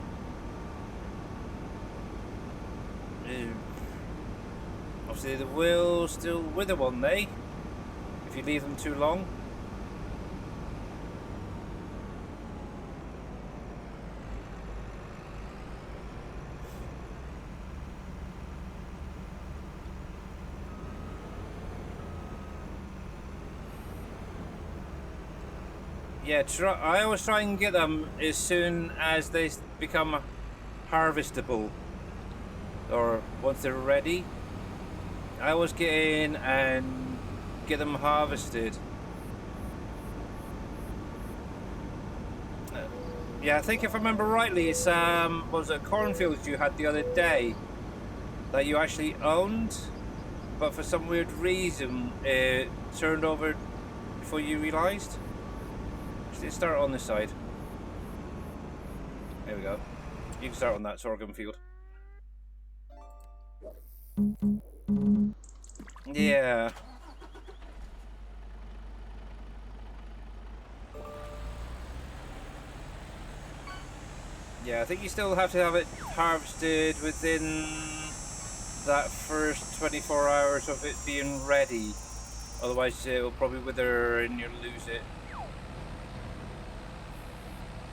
[SPEAKER 1] Obviously, they will still wither, won't they? If you leave them too long. Yeah, I always try and get them as soon as they become harvestable, or once they're ready. I always get in and get them harvested. Yeah, I think if I remember rightly, it's what was it, cornfields you had the other day that you actually owned, but for some weird reason it turned over before you realised. Let's start on this side. There we go. You can start on that sorghum field. Yeah. Yeah, I think you still have to have it harvested within that first 24 hours of it being ready. Otherwise it will probably wither and you'll lose it.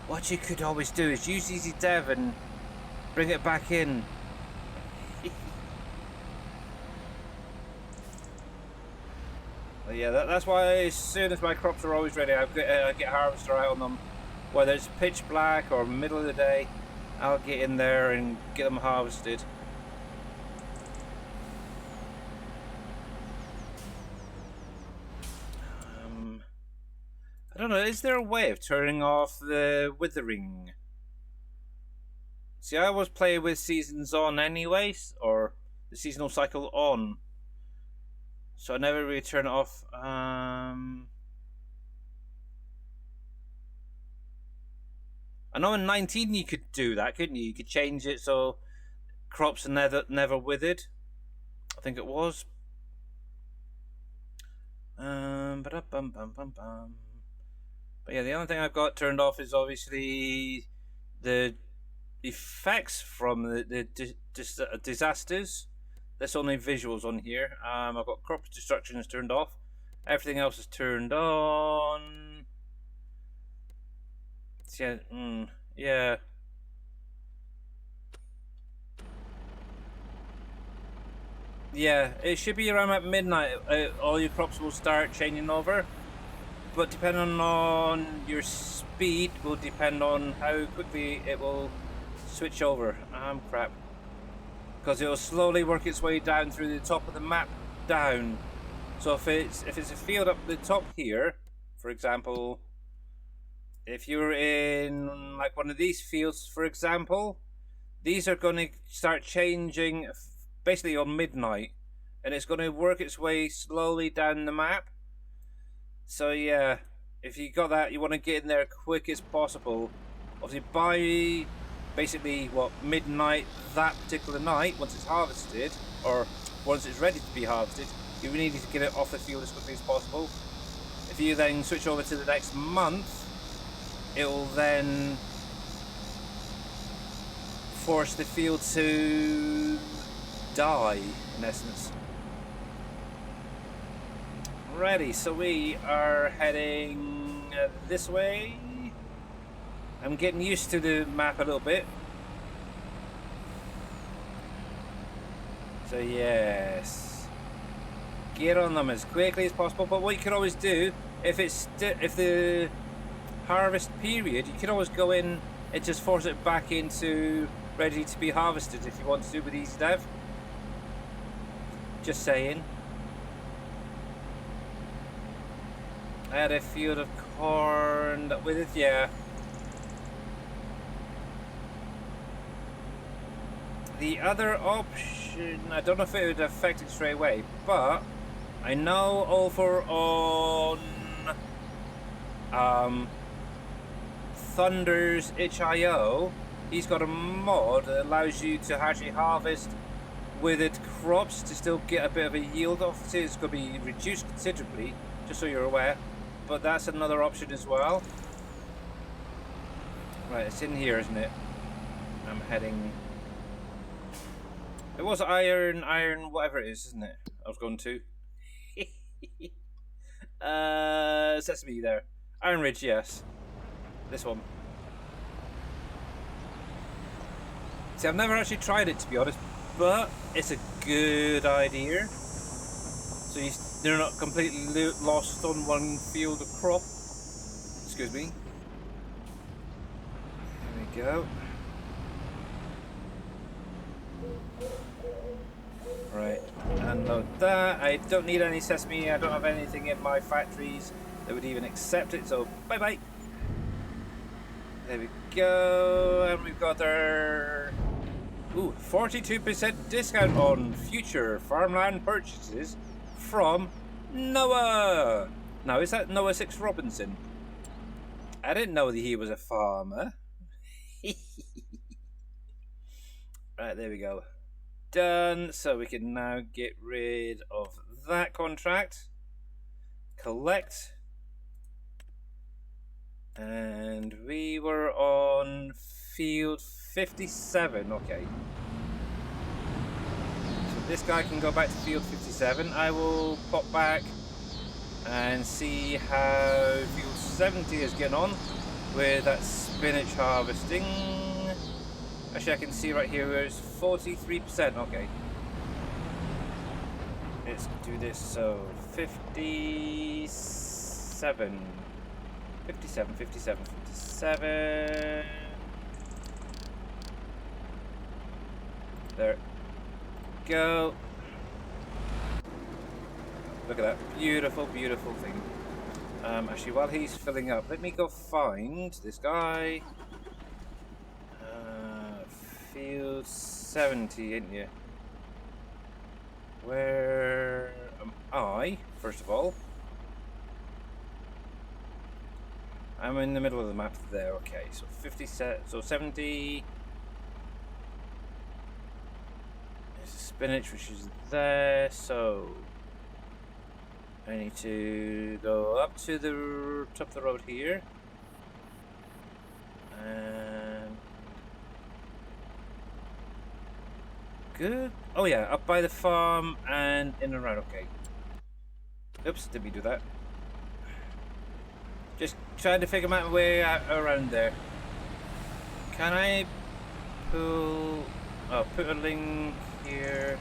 [SPEAKER 1] What you could always do is use Easy Dev and bring it back in. Yeah, that's why as soon as my crops are always ready, I get harvester out on them. Whether it's pitch black or middle of the day, I'll get in there and get them harvested. I don't know, is there a way of turning off the withering? See, I always play with seasons on anyways, or the seasonal cycle on. So I never really turn it off. I know in 19 you could do that, couldn't you? You could change it so crops are never withered. I think it was. But yeah, the only thing I've got turned off is obviously the effects from the disasters. There's only visuals on here. I've got crop destruction is turned off. Everything else is turned on. Yeah, yeah. Yeah, it should be around at midnight. All your crops will start changing over. But depending on your speed will depend on how quickly it will switch over. Crap. Because it will slowly work its way down through the top of the map down. So if it's a field up the top here, for example, if you're in like one of these fields, for example, these are going to start changing basically on midnight, and it's going to work its way slowly down the map. So yeah, if you got that, you want to get in there quick as possible. Obviously by basically midnight that particular night, once it's harvested, or once it's ready to be harvested, you really need to get it off the field as quickly as possible. If you then switch over to the next month, it will then force the field to die, in essence. Righty, so we are heading this way. I'm getting used to the map a little bit. So yes, get on them as quickly as possible. But what you can always do, if the harvest period, you can always go in and just force it back into ready to be harvested if you want to do with Easy Dev. Just saying. I had a field of corn with it, yeah. The other option, I don't know if it would affect it straight away, but I know over on Thunder's itch.io, he's got a mod that allows you to actually harvest withered crops to still get a bit of a yield off it. It's going to be reduced considerably, just so you're aware. But that's another option as well. Right, it's in here, isn't it? I'm heading... It was iron, whatever it is, isn't it? I was going to. Sesame there. Iron Ridge, yes. This one. See, I've never actually tried it, to be honest, but it's a good idea. So they're not completely lost on one field of crop. Excuse me. There we go. Right, unload that. I don't need any sesame. I don't have anything in my factories that would even accept it, so bye-bye. There we go, and we've got our 42% discount on future farmland purchases from Noah. Now, is that Noah 6 Robinson? I didn't know that he was a farmer. Right, there we go. Done. So we can now get rid of that contract. Collect. And we were on field 57. Okay. So this guy can go back to field 57. I will pop back and see how field 70 is getting on with that spinach harvesting. Actually, I can see right here where it's 43%. Okay. Let's do this. So 57. 57, 57, 57. There. Go. Look at that. Beautiful, beautiful thing. Actually, while he's filling up, let me go find this guy. Field 70, ain't you? Where am I, first of all? I'm in the middle of the map there, okay. So 70. There's spinach, which is there, so I need to go up to the top of the road here. And good. Oh yeah, up by the farm and in and around, okay. Oops, did we do that? Just trying to figure my way out around there. Can I pull... Oh, put a link here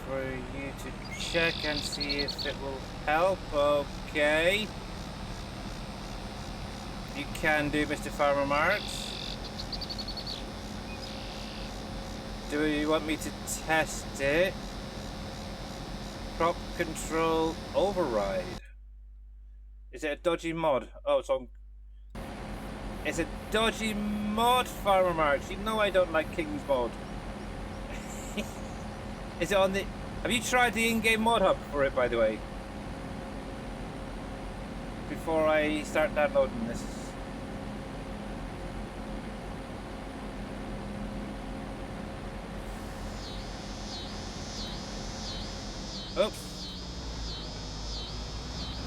[SPEAKER 1] for you to check and see if it will help. Okay. You can do, Mr. Farmer Marks. Do you want me to test it? Crop control override. Is it a dodgy mod? Oh, it's on. It's a dodgy mod, Farmer Marks. You know I don't like King's mod. Is it on the... Have you tried the in-game mod hub for it, by the way? Before I start downloading this. Oops.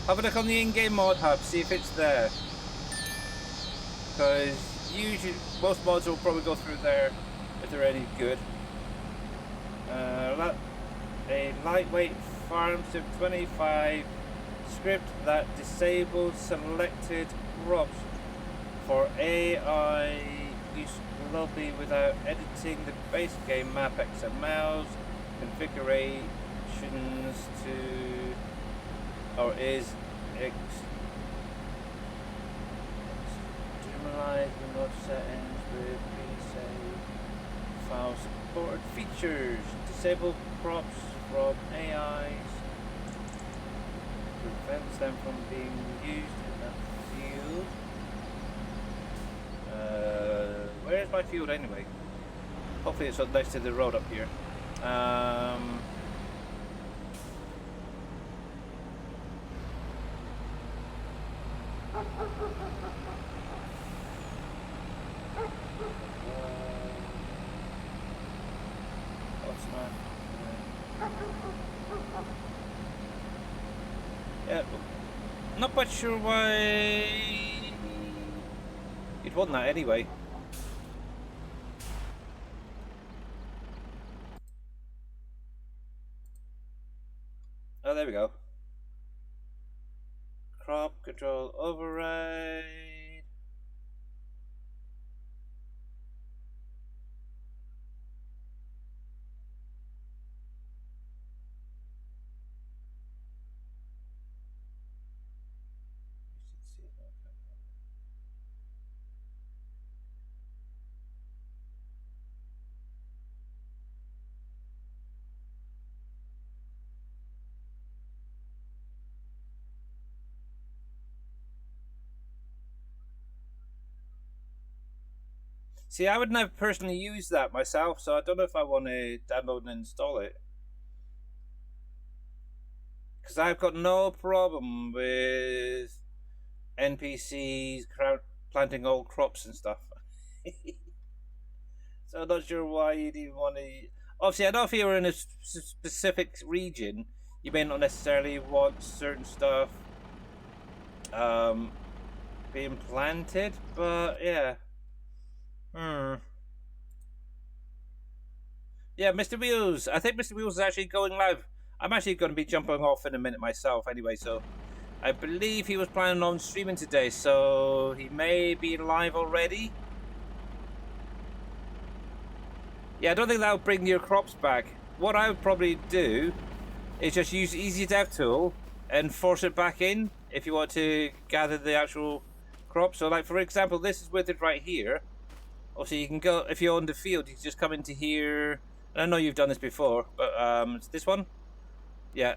[SPEAKER 1] Have a look on the in-game mod hub, see if it's there. Because usually, most mods will probably go through there if they're any good. A lightweight farm sim 25 script that disables selected crops for AI use globally without editing the base game map XMLs, configurations to, or is externalize remote settings with pre-save file supported features, disable crops from AIs, prevents them from being used in that field. Where's my field anyway? Hopefully it's up next to the road up here. Yeah, not quite sure why you'd want that anyway. Oh, there we go. Crop control override. See, I would never personally use that myself, so I don't know if I want to download and install it. Because I've got no problem with NPCs planting old crops and stuff. So I'm not sure why you'd even want to... Obviously, I know if you're in a specific region, you may not necessarily want certain stuff being planted, but yeah. Yeah, Mr. Wheels. I think Mr. Wheels is actually going live. I'm actually going to be jumping off in a minute myself anyway, so I believe he was planning on streaming today, so he may be live already. Yeah, I don't think that'll bring your crops back. What I would probably do is just use Easy Dev Tool and force it back in if you want to gather the actual crop. So like, for example, this is withered right here. Also, you can go, if you're on the field, you can just come into here. I know you've done this before, but it's this one. Yeah.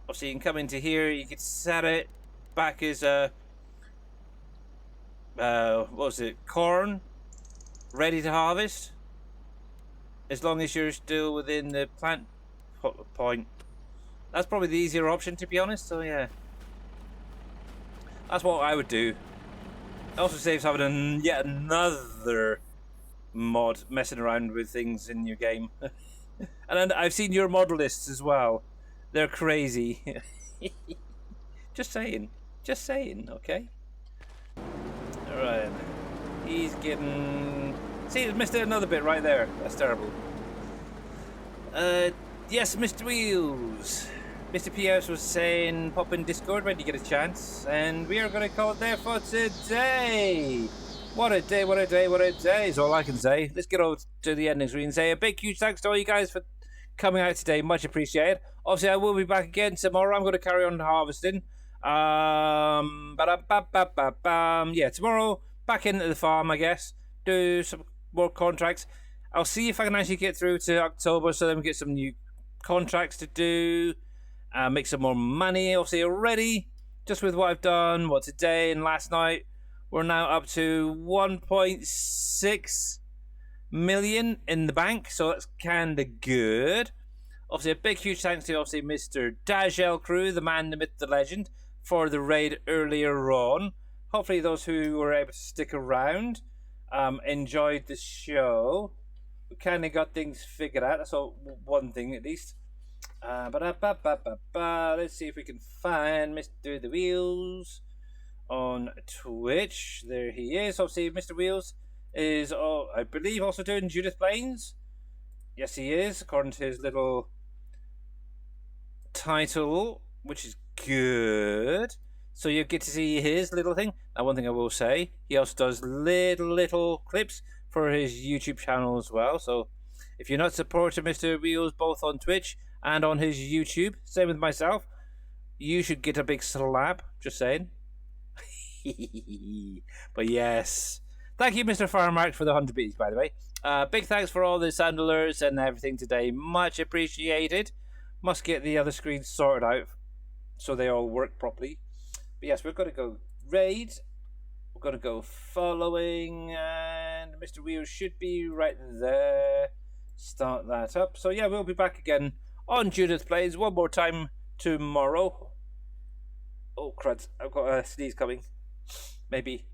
[SPEAKER 1] Also, you can come into here, you can set it back as what was it, corn, ready to harvest. As long as you're still within the plant point. That's probably the easier option, to be honest, so yeah. That's what I would do. It also saves having yet another mod messing around with things in your game. And then I've seen your mod lists as well. They're crazy. Just saying, okay? Alright. He's getting... See, I missed another bit right there. That's terrible. Yes, Mr. Wheels. Mr. PS was saying pop in Discord when you get a chance. And we are going to call it there for today. What a day, what a day, what a day is all I can say. Let's get over to the ending screen and say a big, huge thanks to all you guys for coming out today. Much appreciated. Obviously, I will be back again tomorrow. I'm going to carry on harvesting. Yeah, tomorrow, back into the farm, I guess. Do some more contracts. I'll see if I can actually get through to October so then we get some new contracts to do. Make some more money, obviously, already. Just with what I've done, today and last night. We're now up to 1.6 million in the bank, so that's kind of good. Obviously, a big, huge thanks to, obviously, Mr. Dajel Crew, the man, the myth, the legend, for the raid earlier on. Hopefully, those who were able to stick around enjoyed the show. We kind of got things figured out. That's all, one thing at least. Let's see if we can find Mr. The Wheels on Twitch. There he is. Obviously, Mr. Wheels is, I believe, also doing Judith Plains. Yes, he is, according to his little title, which is good. So you get to see his little thing. Now, one thing I will say, he also does little clips for his YouTube channel as well. So if you're not supporting Mr. Wheels both on Twitch and on his YouTube, same with myself, you should get a big slap. Just saying. But yes, thank you, Mr. Farmark, for the 100 beats, by the way. Big thanks for all the sound alerts and everything today. Much appreciated. Must get the other screens sorted out so they all work properly. But yes, we're going to go raid. We're going to go following, and Mr. Wheels should be right there. Start that up. So yeah, we'll be back again on Judith Plays one more time tomorrow. Oh crud, I've got a sneeze coming. Maybe.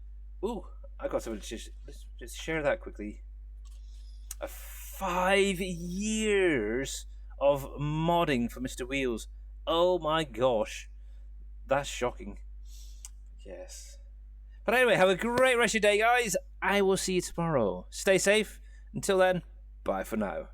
[SPEAKER 1] Ooh, I got something to let's just share that quickly. 5 years of modding for Mr. Wheels. Oh my gosh. That's shocking. Yes. But anyway, have a great rest of your day, guys. I will see you tomorrow. Stay safe. Until then, bye for now.